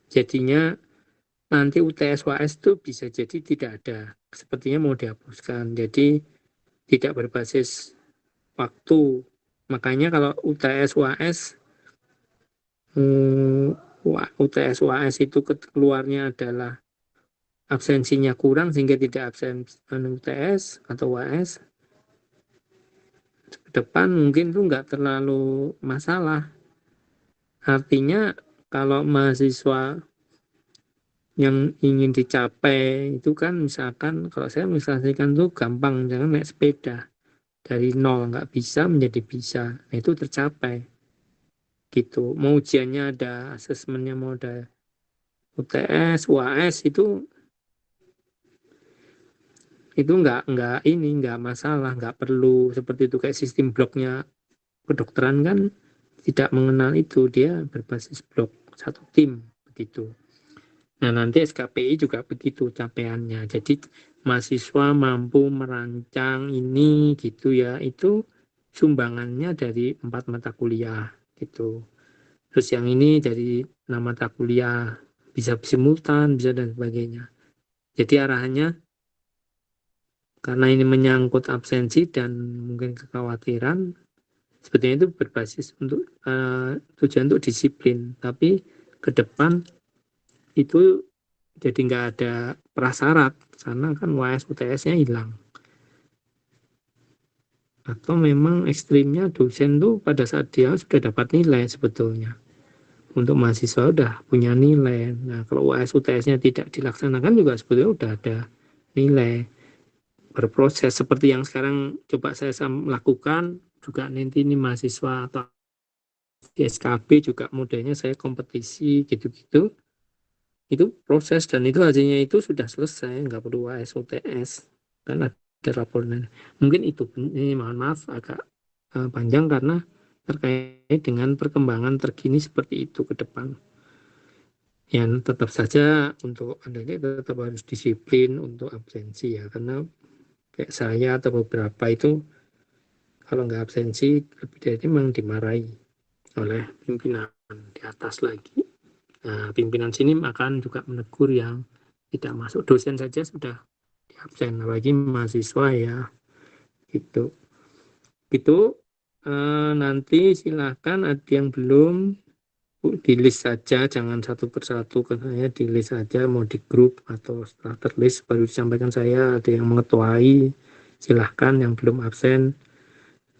Speaker 1: jadinya nanti UTS UAS itu bisa jadi tidak ada, sepertinya mau dihapuskan, jadi tidak berbasis waktu. Makanya kalau UTS UAS UTS UAS itu keluarnya adalah absensinya kurang sehingga tidak absen UTS atau UAS, ke depan mungkin itu nggak terlalu masalah. Artinya kalau mahasiswa yang ingin dicapai itu kan, misalkan kalau saya misalkan tuh gampang, jangan naik sepeda dari nol nggak bisa menjadi bisa, nah itu tercapai gitu. Mau ujiannya ada, asesmennya mau ada UTS, UAS itu nggak masalah, nggak perlu seperti itu. Kayak sistem bloknya kedokteran kan tidak mengenal itu, dia berbasis blok satu tim begitu. Nah, nanti SKPI juga begitu capaiannya. Jadi mahasiswa mampu merancang ini gitu ya, itu sumbangannya dari 4 mata kuliah gitu. Terus yang ini dari 6 mata kuliah, bisa simultan, bisa dan sebagainya. Jadi arahannya karena ini menyangkut absensi dan mungkin kekhawatiran, sebetulnya itu berbasis untuk tujuan untuk disiplin, tapi ke depan itu jadi nggak ada prasyarat karena kan UAS UTS-nya hilang. Atau memang ekstrimnya dosen tuh pada saat dia sudah dapat nilai sebetulnya, untuk mahasiswa udah punya nilai. Nah, kalau UAS UTS-nya tidak dilaksanakan juga sebetulnya udah ada nilai, berproses seperti yang sekarang coba saya lakukan juga. Nanti ini mahasiswa atau di SKB juga modelnya saya kompetisi gitu-gitu, itu proses dan itu hasilnya itu sudah selesai, nggak perlu UAS UTS kan ada rapornya. Mungkin itu, ini mohon maaf agak panjang karena terkait dengan perkembangan terkini seperti itu ke depan. Yang tetap saja untuk Anda tetap harus disiplin untuk absensi ya, karena kayak saya atau beberapa itu kalau nggak absensi lebih dari memang dimarahi oleh pimpinan di atas lagi. Nah, pimpinan sini akan juga menegur yang tidak masuk. Dosen saja sudah di absen, apalagi mahasiswa ya gitu. Nanti silahkan ada yang belum di list saja, jangan satu persatu, katanya di list saja, mau di grup atau setelah terlist baru disampaikan. Saya ada yang mengetuai, silahkan yang belum absen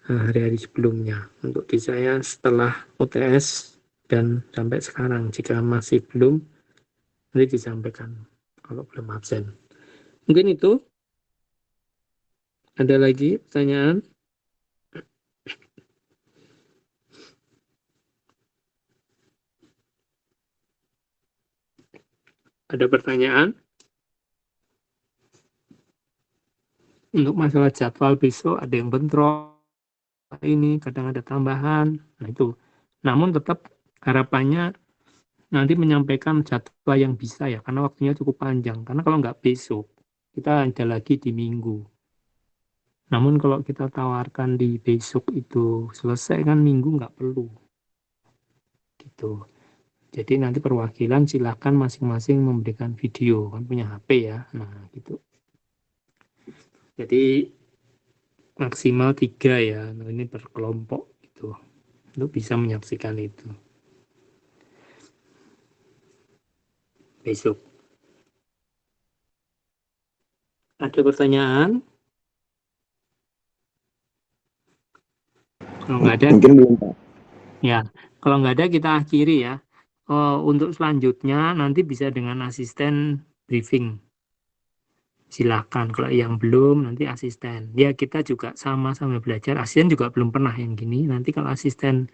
Speaker 1: hari-hari sebelumnya. Untuk di saya setelah UTS dan sampai sekarang, jika masih belum, nanti disampaikan kalau belum absen. Mungkin itu. Ada lagi pertanyaan? Ada pertanyaan? Untuk masalah jadwal besok ada yang bentrok, ini kadang ada tambahan, nah itu. Namun tetap harapannya nanti menyampaikan jadwal yang bisa ya, karena waktunya cukup panjang. Karena kalau nggak besok, kita ada lagi di minggu. Namun kalau kita tawarkan di besok itu selesai kan minggu nggak perlu. Gitu. Jadi nanti perwakilan silakan masing-masing memberikan video, kan punya HP ya. Nah gitu. Jadi maksimal 3 ya, nah, ini berkelompok gitu, untuk bisa menyaksikan itu besok. Ada pertanyaan? Kalau nggak ada,
Speaker 3: Mungkin belum Pak.
Speaker 1: ya. Kalau nggak ada kita akhiri ya. Untuk selanjutnya nanti bisa dengan asisten briefing. Silakan. Kalau yang belum nanti asisten. Ya kita juga sama-sama belajar. Asisten juga belum pernah yang gini. Nanti kalau asisten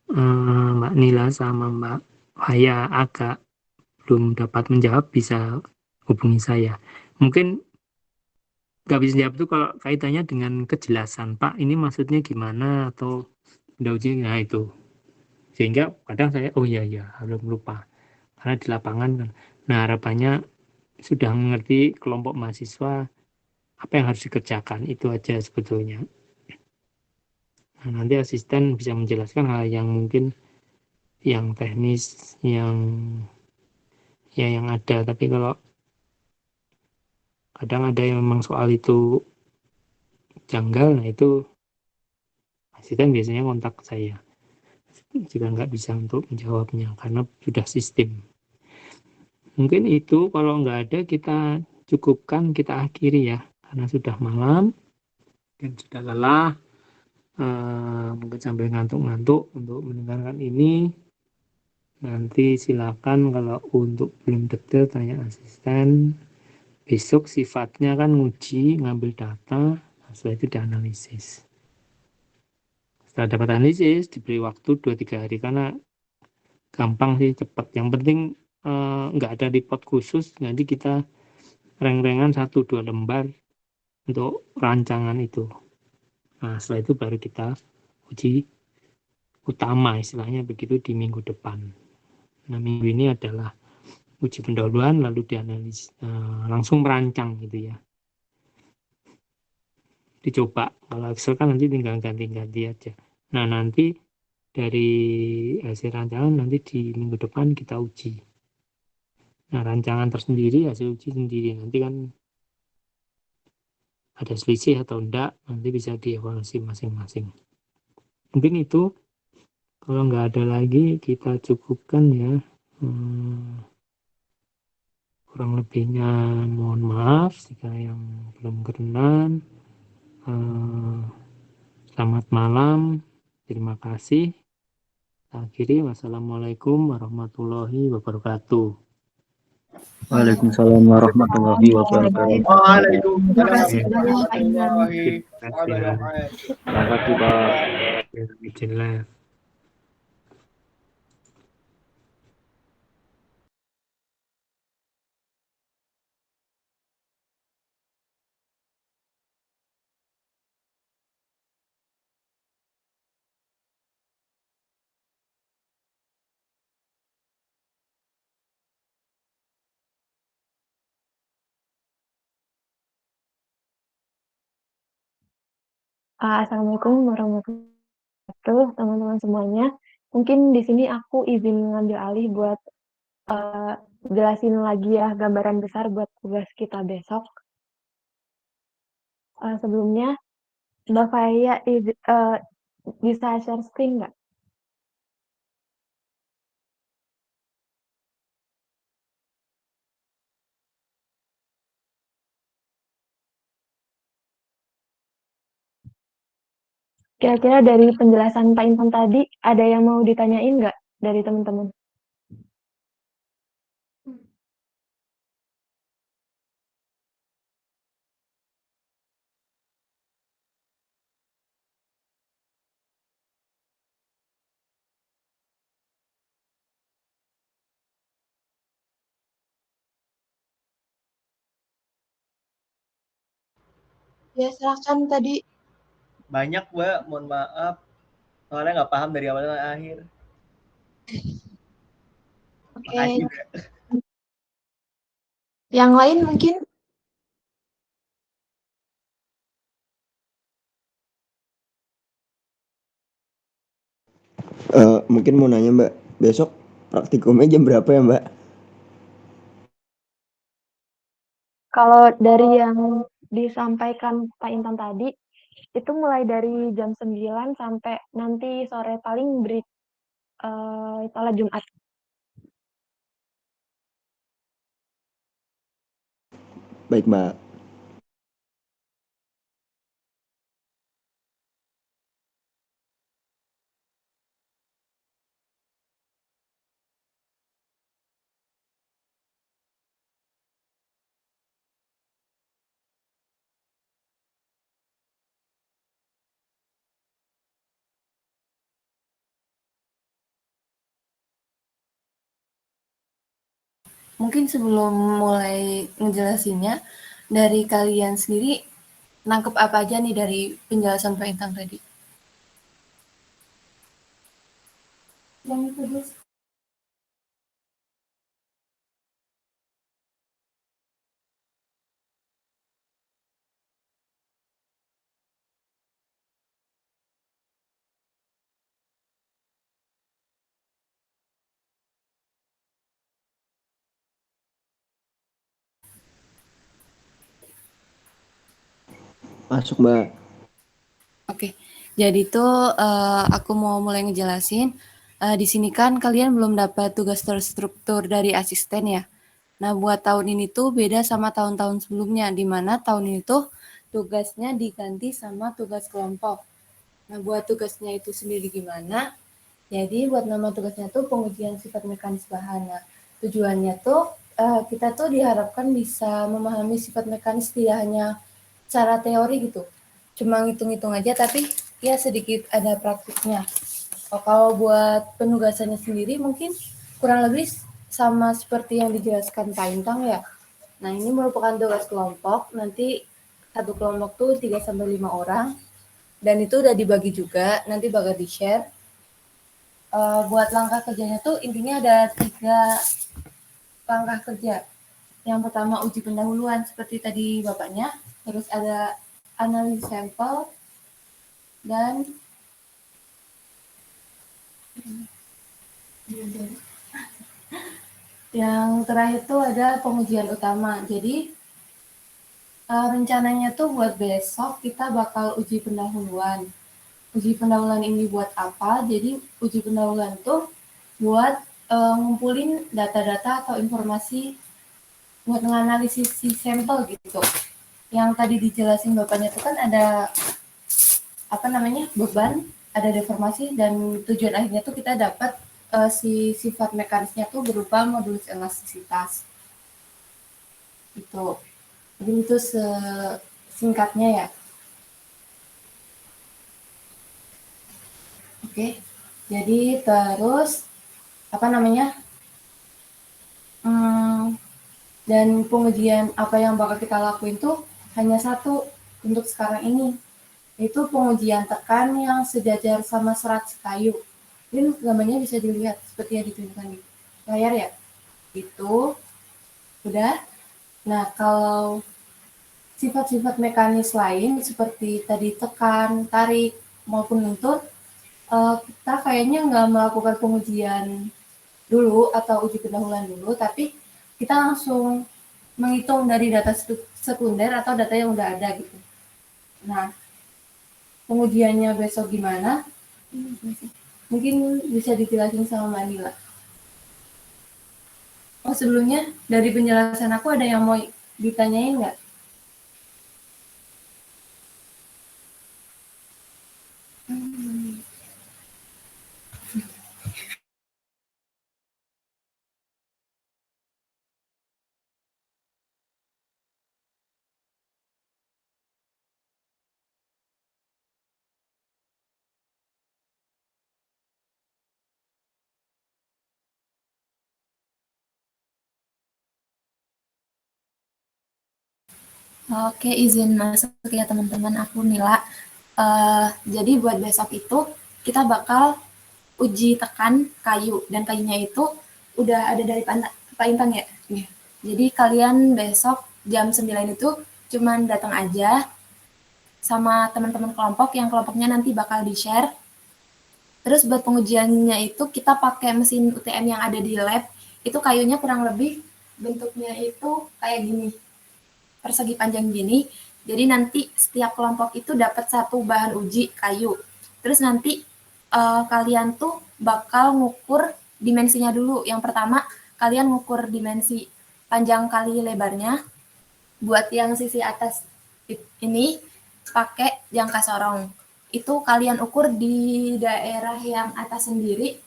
Speaker 1: Mbak Nila sama Mbak Haya agak belum dapat menjawab bisa hubungi saya. Mungkin nggak bisa jawab itu kalau kaitannya dengan kejelasan, Pak ini maksudnya gimana atau udah uji, nah itu sehingga kadang saya oh iya iya belum lupa karena di lapangan kan. Nah harapannya sudah mengerti kelompok mahasiswa apa yang harus dikerjakan, itu aja sebetulnya. Nah, nanti asisten bisa menjelaskan hal yang mungkin yang teknis yang ya yang ada, tapi kalau kadang ada yang memang soal itu janggal, nah itu asisten biasanya kontak saya jika nggak bisa untuk menjawabnya karena sudah sistem. Mungkin itu, kalau nggak ada kita cukupkan, kita akhiri ya karena sudah malam dan sudah lelah, mungkin sambil ngantuk-ngantuk untuk mendengarkan ini. Nanti silakan kalau untuk belum detail tanya asisten. Besok sifatnya kan nguji, ngambil data, setelah itu dianalisis. Setelah dapat analisis diberi waktu 2-3 hari karena gampang sih, cepat. Yang penting nggak ada report khusus, nanti kita reng-rengan 1-2 lembar untuk rancangan itu. Nah setelah itu baru kita uji utama, istilahnya begitu, di minggu depan. Nah minggu ini adalah uji pendahuluan, lalu dianalisis, langsung merancang gitu ya, dicoba. Kalau Excel kan nanti tinggal ganti-ganti aja. Nah nanti dari hasil rancangan nanti di minggu depan kita uji. Nah rancangan tersendiri, hasil uji sendiri, nanti kan ada selisih atau enggak, nanti bisa dievaluasi masing-masing. Mungkin itu, kalau nggak ada lagi kita cukupkan ya. Kurang lebihnya mohon maaf jika yang belum berkenan. Selamat malam, terima kasih. Akhiri, wassalamualaikum warahmatullahi wabarakatuh.
Speaker 4: Waalaikumsalam warahmatullahi wabarakatuh.
Speaker 5: Waalaikumsalam
Speaker 1: Terima
Speaker 5: warahmatullahi
Speaker 1: kasih.
Speaker 5: wabarakatuh.
Speaker 4: Terima kasih Pak.
Speaker 1: Jelas.
Speaker 6: Assalamualaikum warahmatullahi wabarakatuh, teman-teman semuanya. Mungkin di sini aku izin ngambil alih buat jelasin lagi ya gambaran besar buat tugas kita besok. Sebelumnya, Mbak Faya bisa share screen nggak? Kira-kira dari penjelasan Pak Intan tadi, ada yang mau ditanyain nggak dari teman-teman?
Speaker 7: Ya, silakan tadi.
Speaker 5: Banyak, Mbak. Mohon maaf. Soalnya nggak paham dari awal sampai akhir.
Speaker 7: Oke.
Speaker 5: Makasih, Mbak.
Speaker 7: Yang lain mungkin?
Speaker 3: Mungkin mau nanya Mbak, besok praktikumnya jam berapa ya Mbak?
Speaker 6: Kalau dari yang disampaikan Pak Intan tadi, itu mulai dari jam 9 sampai nanti sore paling sholat Jumat.
Speaker 3: Baik Mbak.
Speaker 8: Mungkin sebelum mulai ngejelasinnya, dari kalian sendiri nangkep apa aja nih dari penjelasan Pak Intang tadi? Yang itu terus.
Speaker 3: Masuk Mbak.
Speaker 8: Oke, jadi tuh aku mau mulai ngejelasin. Di sini kan kalian belum dapat tugas terstruktur dari asisten ya. Nah, buat tahun ini tuh beda sama tahun-tahun sebelumnya, di mana tahun ini tuh tugasnya diganti sama tugas kelompok. Nah, buat tugasnya itu sendiri gimana? Jadi buat nama tugasnya tuh pengujian sifat mekanis bahan. Nah, tujuannya tuh kita tuh diharapkan bisa memahami sifat mekanis tidak hanya secara teori gitu. Cuma ngitung-ngitung aja tapi ya sedikit ada praktiknya. Kalau buat penugasannya sendiri mungkin kurang lebih sama seperti yang dijelaskan Pak Intang ya. Nah, ini merupakan tugas kelompok. Nanti satu kelompok tuh 3 sampai 5 orang dan itu udah dibagi juga, nanti bakal di-share. Buat langkah kerjanya tuh intinya ada 3 langkah kerja. Yang pertama uji pendahuluan seperti tadi Bapaknya, terus ada analisis sampel, dan yang terakhir tuh ada pengujian utama. Jadi rencananya tuh buat besok kita bakal uji pendahuluan. Uji pendahuluan ini buat apa? Jadi uji pendahuluan tuh buat ngumpulin data-data atau informasi buat menganalisis si sampel gitu. Yang tadi dijelasin Bapaknya itu kan ada beban, ada deformasi, dan tujuan akhirnya tuh kita dapat si sifat mekanisnya tuh berupa modulus elastisitas. Itu. Jadi itu singkatnya ya. Oke. Jadi terus dan pengujian apa yang bakal kita lakuin tuh hanya satu untuk sekarang ini, yaitu pengujian tekan yang sejajar sama serat kayu. Ini gambarnya bisa dilihat seperti yang ditunjukkan di layar ya. Itu udah. Nah, kalau sifat-sifat mekanis lain seperti tadi tekan, tarik, maupun lentur, kita kayaknya nggak melakukan pengujian dulu atau uji pendahuluan dulu, tapi kita langsung menghitung dari data sekunder atau data yang udah ada gitu. Nah, pengujiannya besok gimana? Mungkin bisa dijelasin sama Mbak Nila. Oh, sebelumnya dari penjelasan aku ada yang mau ditanyain nggak? Oke, izin masuk ya teman-teman, aku Nila. Jadi buat besok itu kita bakal uji tekan kayu, dan kayunya itu udah ada dari Pak Intan ya? Iya. Jadi kalian besok jam 9 itu cuman datang aja sama teman-teman kelompok, yang kelompoknya nanti bakal di-share. Terus buat pengujiannya itu kita pakai mesin UTM yang ada di lab, itu kayunya kurang lebih bentuknya itu kayak gini, persegi panjang gini. Jadi nanti setiap kelompok itu dapat satu bahan uji kayu. Terus nanti kalian tuh bakal ngukur dimensinya dulu. Yang pertama kalian ngukur dimensi panjang kali lebarnya. Buat yang sisi atas ini pakai jangka sorong. Itu kalian ukur di daerah yang atas sendiri.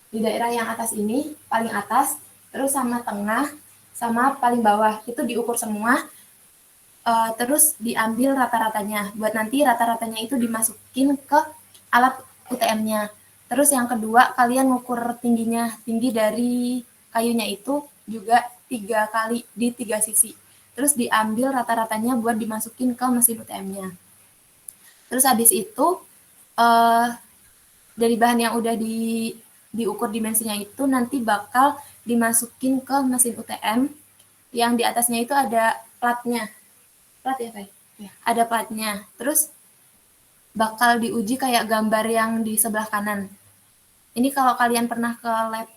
Speaker 8: Di daerah yang atas ini, paling atas, terus sama tengah, sama paling bawah. Itu diukur semua. Terus diambil rata-ratanya. Buat nanti rata-ratanya itu dimasukin ke alat UTM-nya. Terus yang kedua, kalian ngukur tingginya. Tinggi dari kayunya itu juga 3 kali di 3 sisi. Terus diambil rata-ratanya buat dimasukin ke mesin UTM-nya. Terus habis itu, dari bahan yang udah diukur dimensinya itu nanti bakal dimasukin ke mesin UTM. Yang di atasnya itu ada platnya. Plat ya, Fai? Ya. Ada platnya. Terus bakal diuji kayak gambar yang di sebelah kanan. Ini kalau kalian pernah ke lab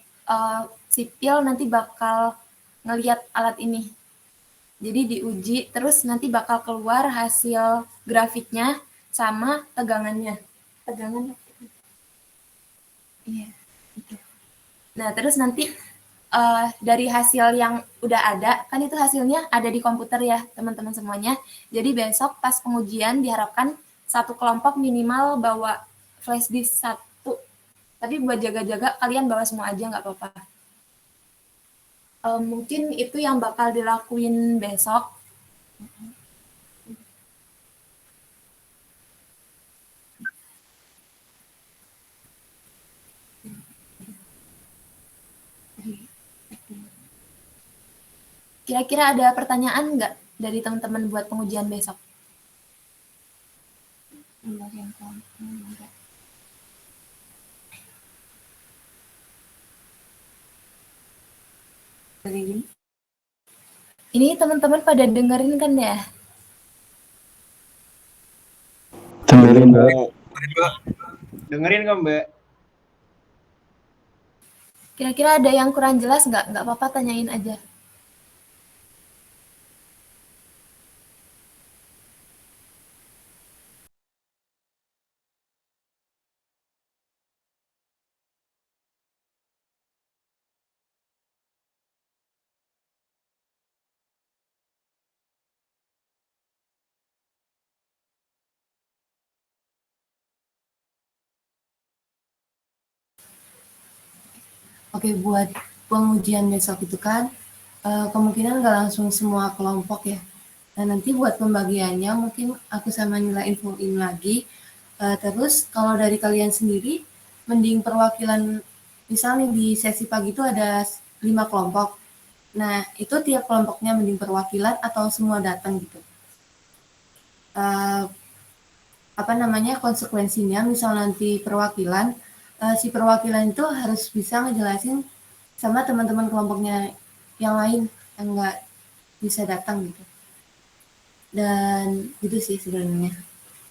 Speaker 8: sipil nanti bakal ngelihat alat ini. Jadi diuji, terus nanti bakal keluar hasil grafiknya sama tegangannya. Tegangan. Iya. Gitu. Nah, terus nanti dari hasil yang udah ada, kan itu hasilnya ada di komputer ya, teman-teman semuanya. Jadi besok pas pengujian diharapkan satu kelompok minimal bawa flash disk 1. Tapi buat jaga-jaga kalian bawa semua aja, nggak apa-apa. Mungkin itu yang bakal dilakuin besok. Kira-kira ada pertanyaan nggak dari teman-teman buat pengujian besok? Ini teman-teman pada dengerin kan ya?
Speaker 2: Dengerin, Mbak.
Speaker 5: Dengerin kok, Mbak.
Speaker 8: Kira-kira ada yang kurang jelas nggak? Nggak apa-apa, tanyain aja. Oke, buat pengujian besok itu kan kemungkinan nggak langsung semua kelompok ya. Nah, nanti buat pembagiannya mungkin aku sama Nila infoin lagi. Terus kalau dari kalian sendiri, mending perwakilan, misalnya di sesi pagi itu ada 5 kelompok. Nah, itu tiap kelompoknya mending perwakilan atau semua datang gitu. Konsekuensinya, misal nanti perwakilan, si perwakilan itu harus bisa ngejelasin sama teman-teman kelompoknya yang lain yang nggak bisa datang gitu. Dan gitu sih sebenarnya.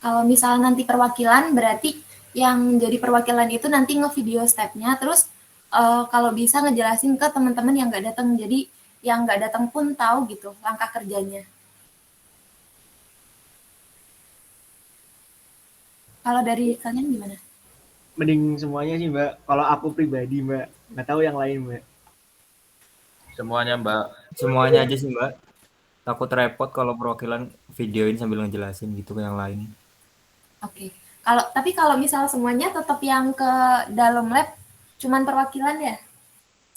Speaker 8: Kalau misal nanti perwakilan, berarti yang jadi perwakilan itu nanti nge-video step-nya, terus kalau bisa ngejelasin ke teman-teman yang nggak datang. Jadi yang nggak datang pun tahu gitu langkah kerjanya. Kalau dari kalian gimana?
Speaker 5: Mending semuanya sih, Mbak. Kalau aku pribadi, Mbak. Nggak tahu yang lain, Mbak.
Speaker 9: Semuanya, Mbak. Semuanya aja sih, Mbak. Takut repot kalau perwakilan videoin sambil ngejelasin gitu ke yang lain.
Speaker 8: Oke. Tapi kalau misal semuanya tetap yang ke dalam lab, cuman perwakilan ya?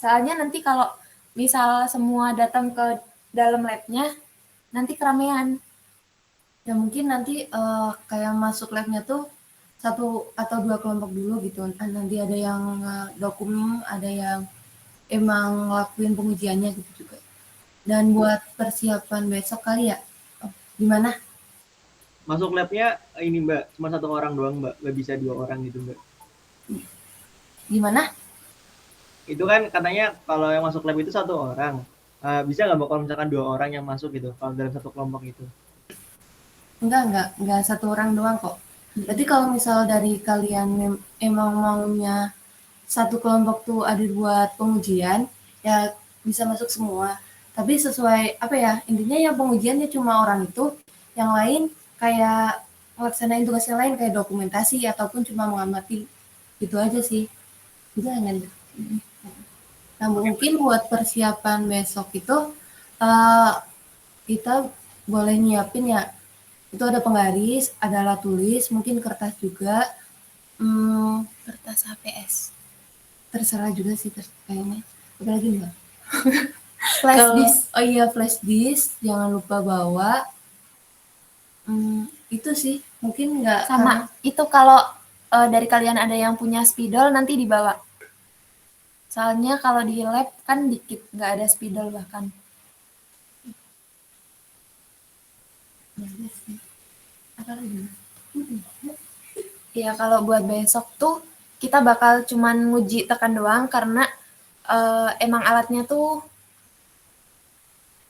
Speaker 8: Soalnya nanti kalau misal semua datang ke dalam labnya, nanti keramaian. Ya mungkin nanti kayak masuk labnya tuh 1 atau 2 kelompok dulu gitu. Nanti ada yang dokumen, ada yang emang ngelakuin pengujiannya gitu juga. Dan buat persiapan besok kali ya, Gimana?
Speaker 5: Masuk labnya ini Mbak, cuma 1 orang doang Mbak, nggak bisa 2 orang gitu Mbak.
Speaker 8: Gimana?
Speaker 5: Itu kan katanya kalau yang masuk lab itu 1 orang. Bisa nggak Mbak kalau misalkan 2 orang yang masuk gitu, kalau dalam satu kelompok itu?
Speaker 8: Enggak 1 orang doang kok. Berarti kalau misal dari kalian emang maunya satu kelompok tuh ada buat pengujian, ya bisa masuk semua. Tapi sesuai apa ya, intinya yang pengujiannya cuma orang itu, yang lain kayak melaksanain tugas yang lain kayak dokumentasi ataupun cuma mengamati. Gitu aja sih. Gitu hanya. Nah, mungkin buat persiapan besok itu kita boleh nyiapin ya. Itu ada penggaris, ada alat tulis, mungkin kertas juga. Kertas HPS. Terserah juga sih kayaknya. Apa lagi enggak? Flash disk. Oh iya, flash disk. Jangan lupa bawa. Itu sih. Mungkin enggak.
Speaker 10: Sama. Itu kalau dari kalian ada yang punya spidol nanti dibawa. Soalnya kalau di lab kan dikit, nggak ada spidol bahkan.
Speaker 8: Apa lagi?
Speaker 10: Ya kalau buat besok tuh kita bakal cuman nguji tekan doang karena emang alatnya tuh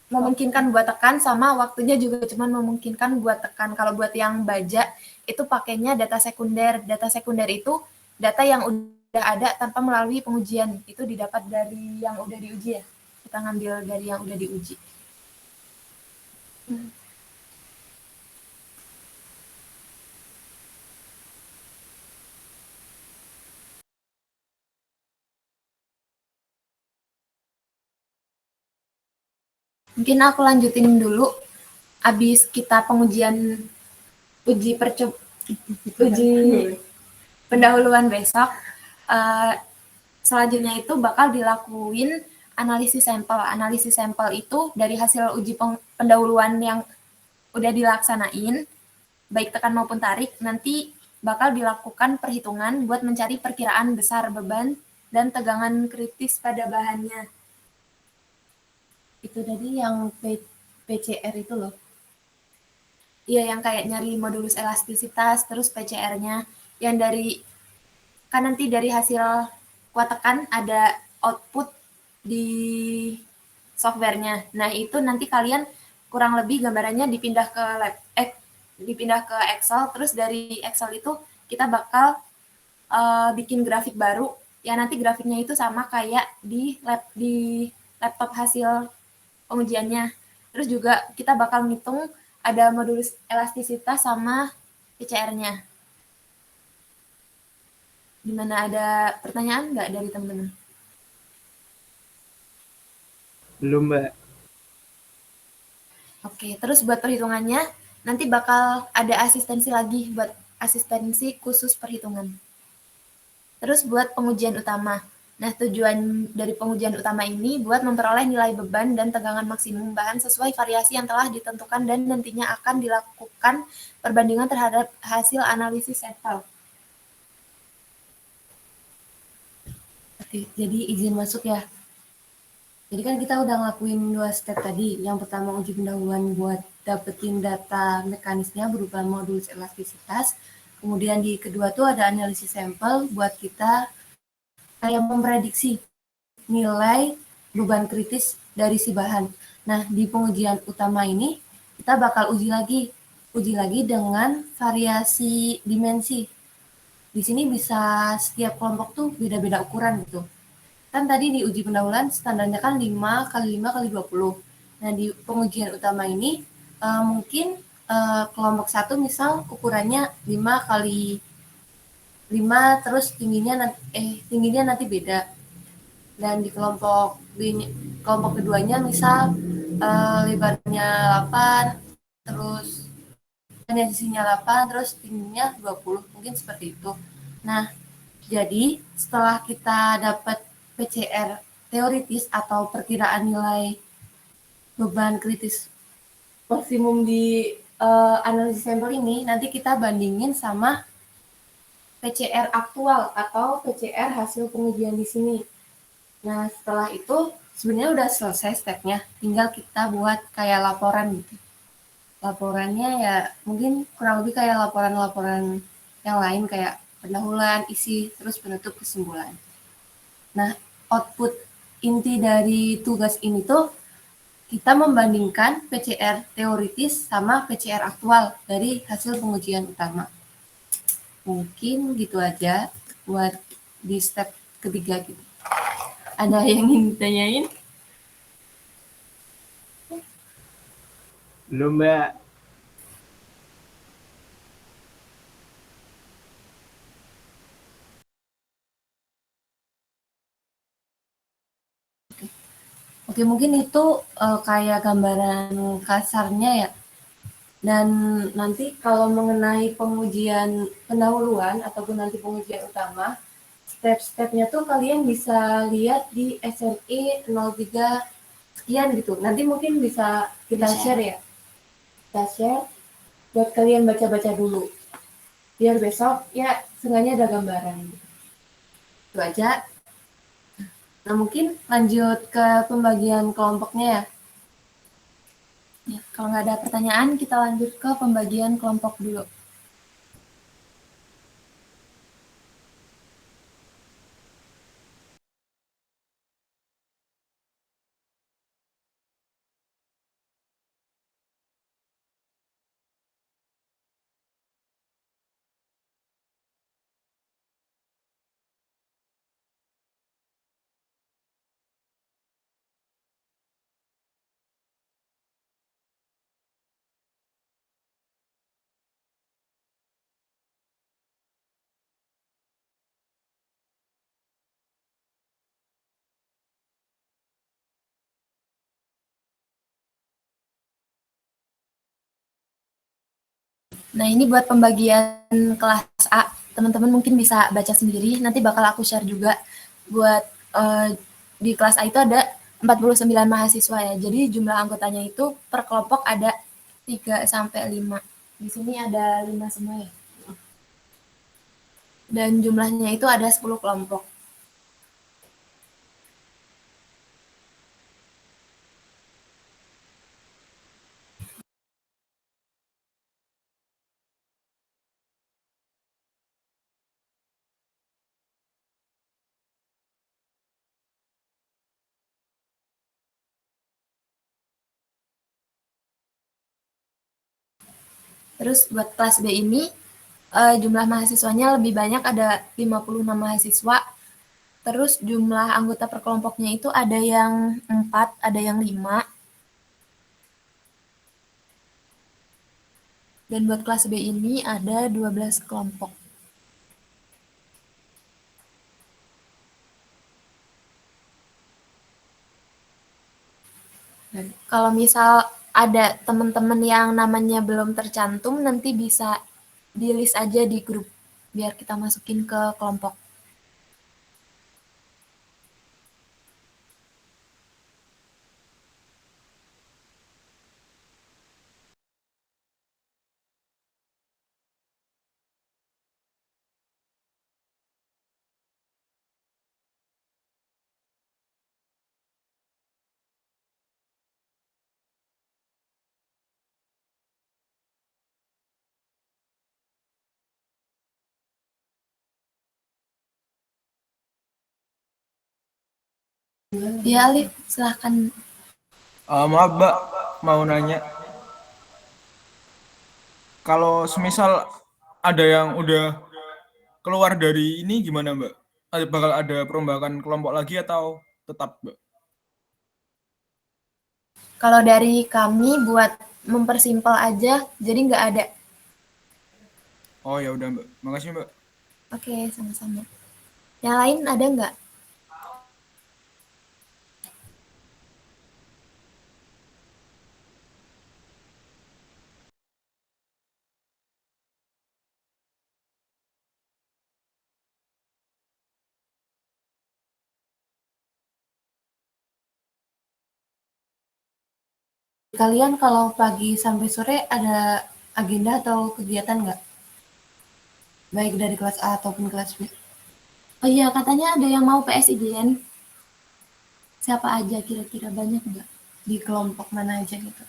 Speaker 10: memungkinkan buat tekan sama waktunya juga cuman memungkinkan buat tekan. Kalau buat yang baja itu pakainya data sekunder. Data sekunder itu data yang udah ada tanpa melalui pengujian. Itu didapat dari yang udah diuji ya. Kita ngambil dari yang udah diuji. Mungkin aku lanjutin dulu. Abis kita pengujian uji pendahuluan besok, selanjutnya itu bakal dilakuin analisis sampel. Analisis sampel itu dari hasil uji pendahuluan yang udah dilaksanain, baik tekan maupun tarik, nanti bakal dilakukan perhitungan buat mencari perkiraan besar beban dan tegangan kritis pada bahannya.
Speaker 8: Itu tadi yang PCR itu loh.
Speaker 10: Iya, yang kayak nyari modulus elastisitas, terus PCR-nya, yang dari, kan nanti dari hasil kuat tekan ada output di softwarenya. Nah, itu nanti kalian kurang lebih gambarannya dipindah ke dipindah ke Excel, terus dari Excel itu kita bakal bikin grafik baru, ya nanti grafiknya itu sama kayak di laptop hasil pengujiannya. Terus juga kita bakal ngitung ada modulus elastisitas sama PCR-nya. Gimana, ada pertanyaan nggak dari teman-teman?
Speaker 5: Belum, Mbak.
Speaker 10: Oke, terus buat perhitungannya nanti bakal ada asistensi lagi buat asistensi khusus perhitungan. Terus buat pengujian utama. Nah, tujuan dari pengujian utama ini buat memperoleh nilai beban dan tegangan maksimum bahan sesuai variasi yang telah ditentukan dan nantinya akan dilakukan perbandingan terhadap hasil analisis sampel.
Speaker 8: Oke, jadi izin masuk ya. Jadi kan kita udah ngelakuin 2 step tadi. Yang pertama uji pendahuluan buat dapetin data mekanisnya berupa modulus elastisitas. Kemudian di kedua tuh ada analisis sampel buat kita kayak memprediksi nilai beban kritis dari si bahan. Nah, di pengujian utama ini kita bakal uji lagi dengan variasi dimensi. Di sini bisa setiap kelompok tuh beda-beda ukuran gitu. Kan tadi di uji pendahuluan standarnya kan 5 kali 5 kali 20. Nah, di pengujian utama ini mungkin kelompok 1 misal ukurannya 5 kali 5, terus tingginya nanti beda. Dan di kelompok keduanya misal lebarnya 8, terus hanya sisinya 8, terus tingginya 20, mungkin seperti itu. Nah, jadi setelah kita dapat PCR teoritis atau perkiraan nilai beban kritis maksimum di analisis sampel ini, nanti kita bandingin sama PCR aktual atau PCR hasil pengujian di sini. Nah, setelah itu sebenarnya udah selesai stepnya, tinggal kita buat kayak laporan gitu. laporannya ya mungkin kurang lebih kayak laporan-laporan yang lain kayak pendahuluan, isi, terus penutup, kesimpulan. Nah, output inti dari tugas ini tuh kita membandingkan PCR teoritis sama PCR aktual dari hasil pengujian utama. Mungkin gitu aja buat di step ketiga gitu. Ada yang ingin ditanyain?
Speaker 5: Belum, Mbak.
Speaker 8: Oke, mungkin itu kayak gambaran kasarnya ya. Dan nanti kalau mengenai pengujian pendahuluan ataupun nanti pengujian utama, step-stepnya tuh kalian bisa lihat di SNI 03 sekian gitu. Nanti mungkin bisa kita share ya. Kita share buat kalian baca-baca dulu. Biar besok ya seenggaknya ada gambaran. Itu aja. Nah, mungkin lanjut ke pembagian kelompoknya ya. Ya, kalau nggak ada pertanyaan, kita lanjut ke pembagian kelompok dulu. Nah, ini buat pembagian kelas A. Teman-teman mungkin bisa baca sendiri. Nanti bakal aku share juga buat di kelas A itu ada 49 mahasiswa ya. Jadi jumlah anggotanya itu per kelompok ada 3 sampai 5. Di sini ada 5 semua ya. Dan jumlahnya itu ada 10 kelompok. Terus buat kelas B ini jumlah mahasiswanya lebih banyak, ada 56 mahasiswa. Terus jumlah anggota per kelompoknya itu ada yang 4, ada yang 5. Dan buat kelas B ini ada 12 kelompok. Dan kalau misal ada teman-teman yang namanya belum tercantum, nanti bisa di list aja di grup, biar kita masukin ke kelompok. Ya, Alif, silahkan.
Speaker 11: Maaf, Mbak, mau nanya. Kalau semisal ada yang udah keluar dari ini gimana, Mbak? Bakal ada perombakan kelompok lagi atau tetap, Mbak?
Speaker 10: Kalau dari kami buat mempersimpel aja, jadi nggak ada.
Speaker 11: Oh ya udah, Mbak. Makasih, Mbak.
Speaker 10: Oke, sama-sama. Yang lain ada nggak? Kalian kalau pagi sampai sore ada agenda atau kegiatan nggak? Baik dari kelas A ataupun kelas B. Oh iya, katanya ada yang mau PSIGN. Siapa aja kira-kira, banyak nggak? Di kelompok mana aja gitu?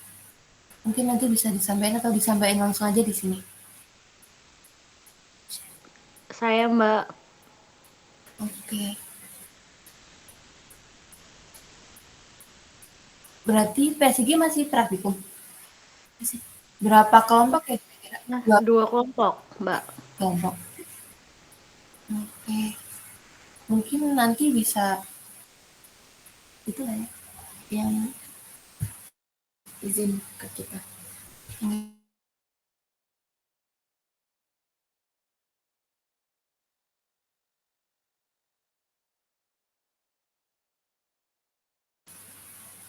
Speaker 8: Mungkin nanti bisa disampaikan atau disampaikan langsung aja di sini.
Speaker 12: Saya Mbak.
Speaker 8: Oke. Berarti PSG masih praktikum? Berapa kelompok ya kira-kira?
Speaker 12: Nah, 2 kelompok, Mbak.
Speaker 8: Kelompok. Oke. Mungkin nanti bisa itu lah ya, yang izin ke kita.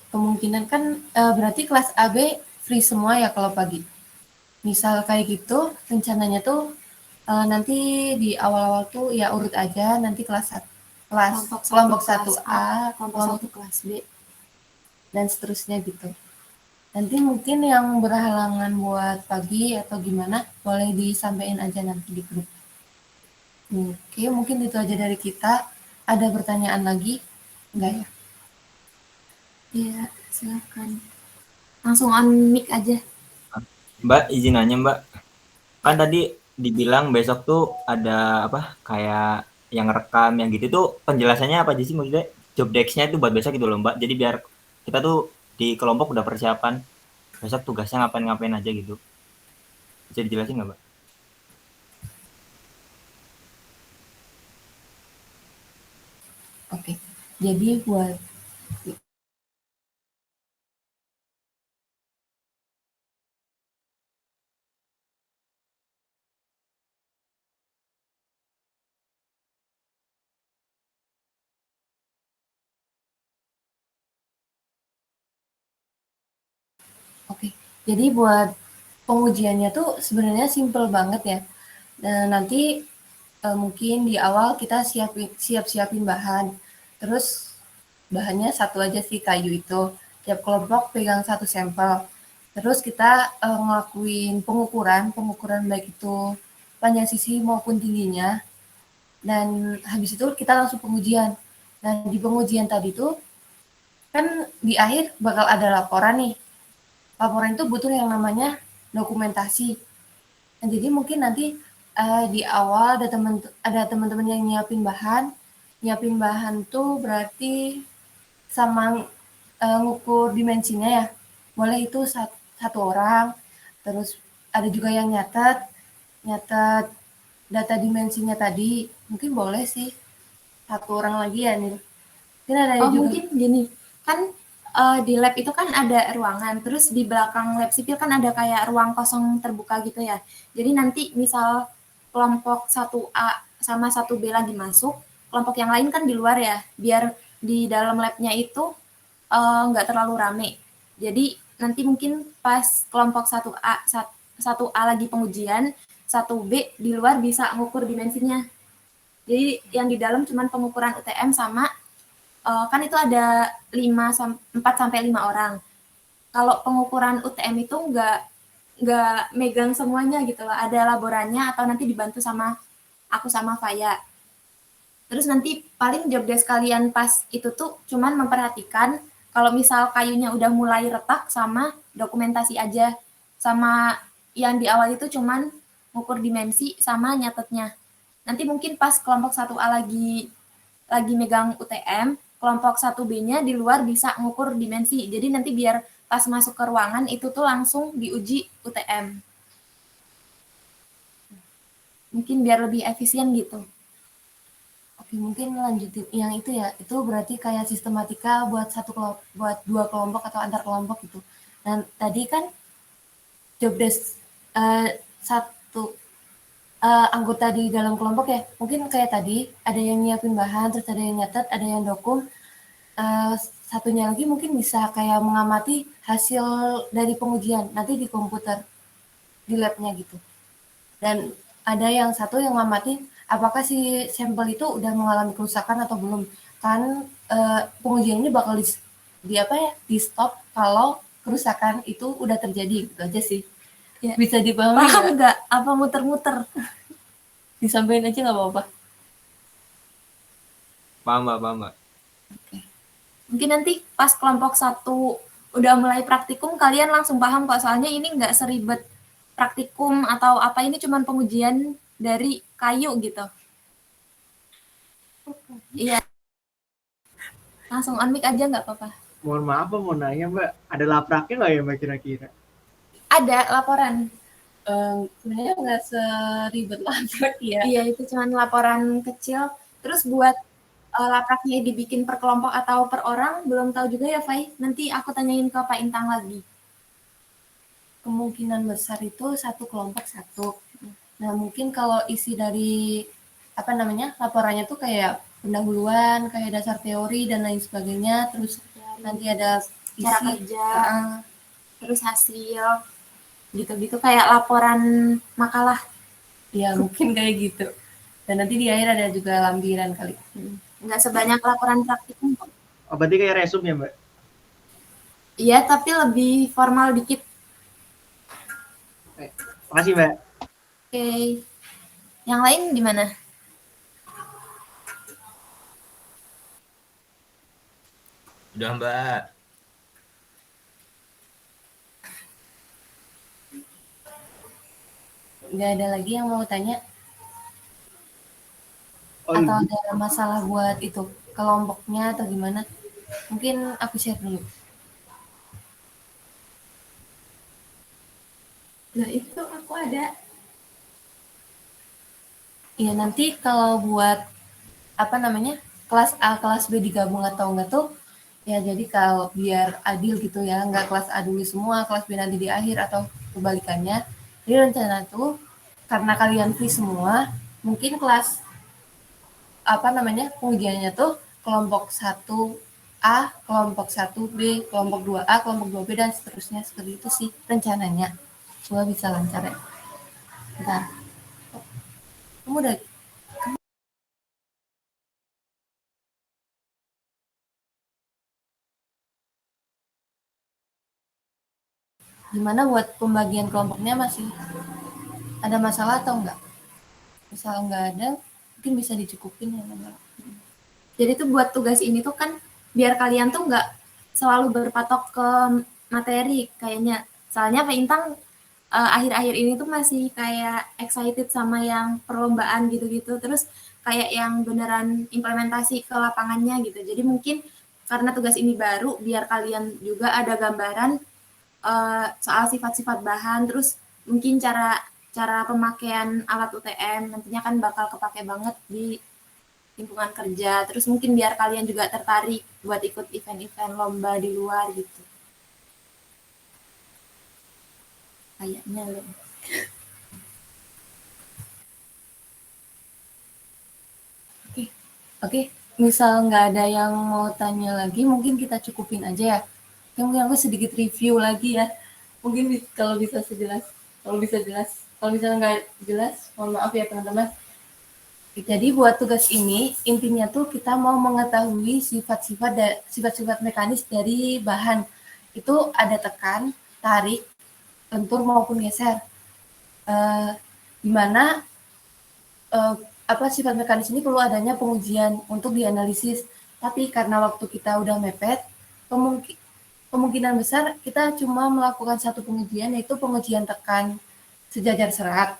Speaker 8: Kemungkinan kan berarti kelas AB free semua ya kalau pagi. Misal kayak gitu, rencananya tuh nanti di awal-awal tuh ya urut aja, nanti kelompok 1A, kelompok 1 kelas B, dan seterusnya gitu. Nanti mungkin yang berhalangan buat pagi atau gimana, boleh disampaikan aja nanti di grup. Oke, mungkin itu aja dari kita. Ada pertanyaan lagi? Enggak ya?
Speaker 10: Iya, silakan. Langsung on mic aja.
Speaker 9: Mbak, izin nanya Mbak. Kan tadi dibilang besok tuh ada apa kayak yang rekam yang gitu tuh penjelasannya apa aja sih maksudnya job desk-nya itu buat besok gitu loh Mbak. Jadi biar kita tuh di kelompok udah persiapan besok tugasnya ngapain-ngapain aja gitu. Bisa dijelasin nggak Mbak?
Speaker 8: Oke, jadi buat Oke, jadi buat pengujiannya tuh sebenarnya simple banget ya. Nanti mungkin di awal kita siap-siapin bahan. Terus bahannya satu aja sih, kayu itu. Tiap kelompok pegang satu sampel. Terus kita ngelakuin pengukuran baik itu panjang sisi maupun tingginya. Dan habis itu kita langsung pengujian. Dan di pengujian tadi tuh kan di akhir bakal ada laporan nih. Laporan itu butuh yang namanya dokumentasi. Nah, jadi mungkin nanti di awal ada teman-teman yang nyiapin bahan tuh berarti sama ngukur dimensinya ya. Boleh itu satu orang. Terus ada juga yang nyatet data dimensinya tadi. Mungkin boleh sih satu orang lagi ya nih. Mungkin ada juga.
Speaker 10: Mungkin gini, kan di lab itu kan ada ruangan, terus di belakang lab sipil kan ada kayak ruang kosong terbuka gitu ya. Jadi nanti misal kelompok 1A sama 1B lagi masuk, kelompok yang lain kan di luar ya, biar di dalam labnya itu nggak terlalu rame. Jadi nanti mungkin pas kelompok 1A lagi pengujian, 1B di luar bisa ngukur dimensinya. Jadi yang di dalam cuma pengukuran UTM sama kan itu ada 4-5 orang. Kalau pengukuran UTM itu nggak megang semuanya gitu loh. Ada laborannya atau nanti dibantu sama aku sama Faya. Terus nanti paling job desk kalian pas itu tuh cuman memperhatikan kalau misal kayunya udah mulai retak sama dokumentasi aja. Sama yang di awal itu cuman ngukur dimensi sama nyatetnya. Nanti mungkin pas kelompok 1A lagi megang UTM, kelompok 1B-nya di luar bisa ngukur dimensi. Jadi nanti biar pas masuk ke ruangan itu tuh langsung diuji UTM. Mungkin biar lebih efisien gitu. Oke, mungkin lanjutin yang itu ya. Itu berarti kayak sistematika buat buat 2 kelompok atau antar kelompok gitu. Dan tadi kan job desk satu anggota di dalam kelompok ya, mungkin kayak tadi ada yang nyiapin bahan, terus ada yang nyatet, ada yang dokum. Satunya lagi mungkin bisa kayak mengamati hasil dari pengujian nanti di komputer di labnya gitu. Dan ada yang satu yang mengamati apakah si sampel itu udah mengalami kerusakan atau belum. Kan pengujian ini bakal di stop kalau kerusakan itu udah terjadi gitu aja sih. Ya. Bisa dipahami nggak? Apa muter-muter? Disampaikan aja nggak apa-apa.
Speaker 9: Paham Mbak.
Speaker 10: Oke. Mungkin nanti pas kelompok 1 udah mulai praktikum kalian langsung paham kok, soalnya ini nggak seribet praktikum atau apa, ini cuman pengujian dari kayu gitu. Iya. Langsung on mic aja nggak apa-apa.
Speaker 5: Mohon maaf mau nanya Mbak, ada lapraknya nggak ya Mbak kira-kira?
Speaker 10: Ada laporan.
Speaker 8: Sebenarnya nggak seribet laprak ya.
Speaker 10: Iya, itu cuman laporan kecil. Terus buat lapraknya dibikin per kelompok atau per orang, belum tahu juga ya, Fai. Nanti aku tanyain ke Pak Intang lagi.
Speaker 8: Kemungkinan besar itu satu kelompok satu. Nah, mungkin kalau isi dari laporannya tuh kayak pendahuluan, kayak dasar teori dan lain sebagainya, terus nanti ada isi,
Speaker 10: cara kerja, terus hasil, gitu-gitu kayak laporan makalah.
Speaker 8: Ya mungkin kayak gitu. Dan nanti di akhir ada juga lampiran kali.
Speaker 10: Nggak sebanyak laporan praktikum kok.
Speaker 5: Oh, berarti kayak resume ya Mbak?
Speaker 10: Iya, tapi lebih formal dikit.
Speaker 5: Makasih Mbak.
Speaker 10: Oke. Yang lain gimana?
Speaker 9: Udah Mbak.
Speaker 8: Nggak ada lagi yang mau tanya?
Speaker 5: Oh,
Speaker 8: atau ada masalah buat itu kelompoknya atau gimana? Mungkin aku share dulu.
Speaker 10: Nah, itu aku ada.
Speaker 8: Iya, nanti kalau buat kelas A, kelas B digabung atau enggak tuh, ya jadi kalau biar adil gitu ya, enggak kelas A dulu semua, kelas B nanti di akhir atau kebalikannya. Jadi rencana tuh, karena kalian free semua, mungkin kelas pengujiannya tuh kelompok 1A, kelompok 1B, kelompok 2A, kelompok 2B, dan seterusnya. Seperti itu sih rencananya. Semoga bisa lancar ya. Bentar. Kamu udah... Gimana buat pembagian kelompoknya, masih ada masalah atau enggak? Misal enggak ada, mungkin bisa dicukupin ya.
Speaker 10: Jadi tuh buat tugas ini tuh kan biar kalian tuh nggak selalu berpatok ke materi kayaknya. Soalnya Pak Intang akhir-akhir ini tuh masih kayak excited sama yang perlombaan gitu-gitu. Terus kayak yang beneran implementasi ke lapangannya gitu. Jadi mungkin karena tugas ini baru, biar kalian juga ada gambaran soal sifat-sifat bahan, terus mungkin cara pemakaian alat UTM nantinya kan bakal kepake banget di lingkungan kerja, terus mungkin biar kalian juga tertarik buat ikut event-event lomba di luar gitu. Kayaknya loh.
Speaker 8: Oke. Misal nggak ada yang mau tanya lagi, mungkin kita cukupin aja ya. Mungkin aku sedikit review lagi ya. Mungkin kalau bisa jelas. Kalau misalnya nggak jelas, mohon maaf ya teman-teman. Jadi buat tugas ini, intinya tuh kita mau mengetahui sifat-sifat mekanis dari bahan. Itu ada tekan, tarik, lentur maupun geser. Dimana sifat mekanis ini perlu adanya pengujian untuk dianalisis. Tapi karena waktu kita udah mepet, kemungkinan besar kita cuma melakukan satu pengujian, yaitu pengujian tekan sejajar serat.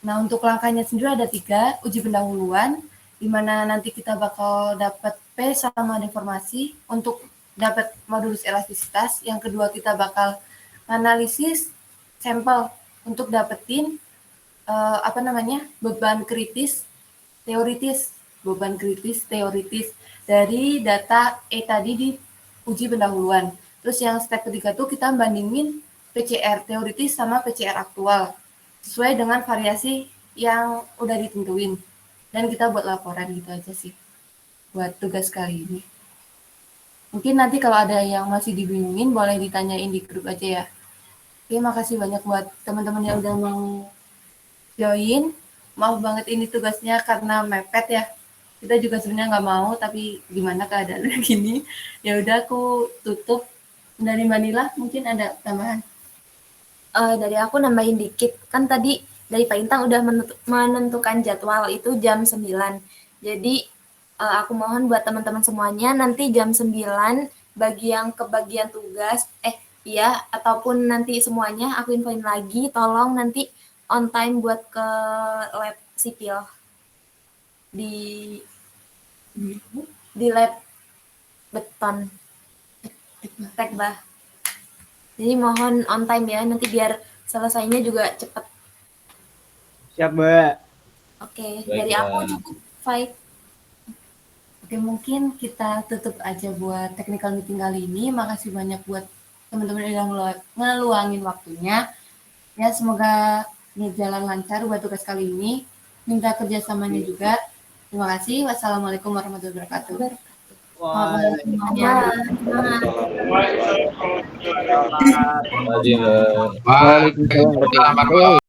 Speaker 8: Nah, untuk langkahnya sendiri ada 3, uji pendahuluan, di mana nanti kita bakal dapat P sama deformasi untuk dapat modulus elastisitas. Yang kedua, kita bakal analisis sampel untuk dapetin beban kritis teoritis dari data E tadi di uji pendahuluan. Terus yang step ketiga tuh kita bandingin PCR teoritis sama PCR aktual sesuai dengan variasi yang udah ditentuin, dan kita buat laporan gitu aja sih buat tugas kali ini. Mungkin nanti kalau ada yang masih dibingungin boleh ditanyain di grup aja ya. Oke, makasih banyak buat teman-teman yang udah mau join. Maaf banget ini tugasnya karena mepet ya. Kita juga sebenarnya nggak mau, tapi gimana keadaan gini. Ya udah aku tutup. Dari Manila mungkin ada tambahan.
Speaker 10: Dari aku nambahin dikit. Kan tadi dari Pak Intang udah menentukan jadwal itu jam 9. Jadi aku mohon buat teman-teman semuanya nanti jam 9 bagi yang kebagian tugas, iya, ataupun nanti semuanya aku infoin lagi, tolong nanti on time buat ke lab sipil di lab beton Tekbah. Jadi mohon on time ya, nanti biar selesainya juga cepet.
Speaker 5: Siap, Mbak.
Speaker 10: Oke,
Speaker 9: Baik,
Speaker 10: dari aku
Speaker 9: Mbak.
Speaker 10: cukup, Faik.
Speaker 8: Oke, mungkin kita tutup aja buat technical meeting kali ini. Makasih banyak buat teman-teman yang ngeluangin waktunya. Ya, semoga berjalan lancar buat tugas kali ini. Minta kerjasamanya juga. Terima kasih. Wassalamualaikum warahmatullahi wabarakatuh. Selamat malam semuanya.
Speaker 2: Waalaikumsalam warahmatullahi wabarakatuh.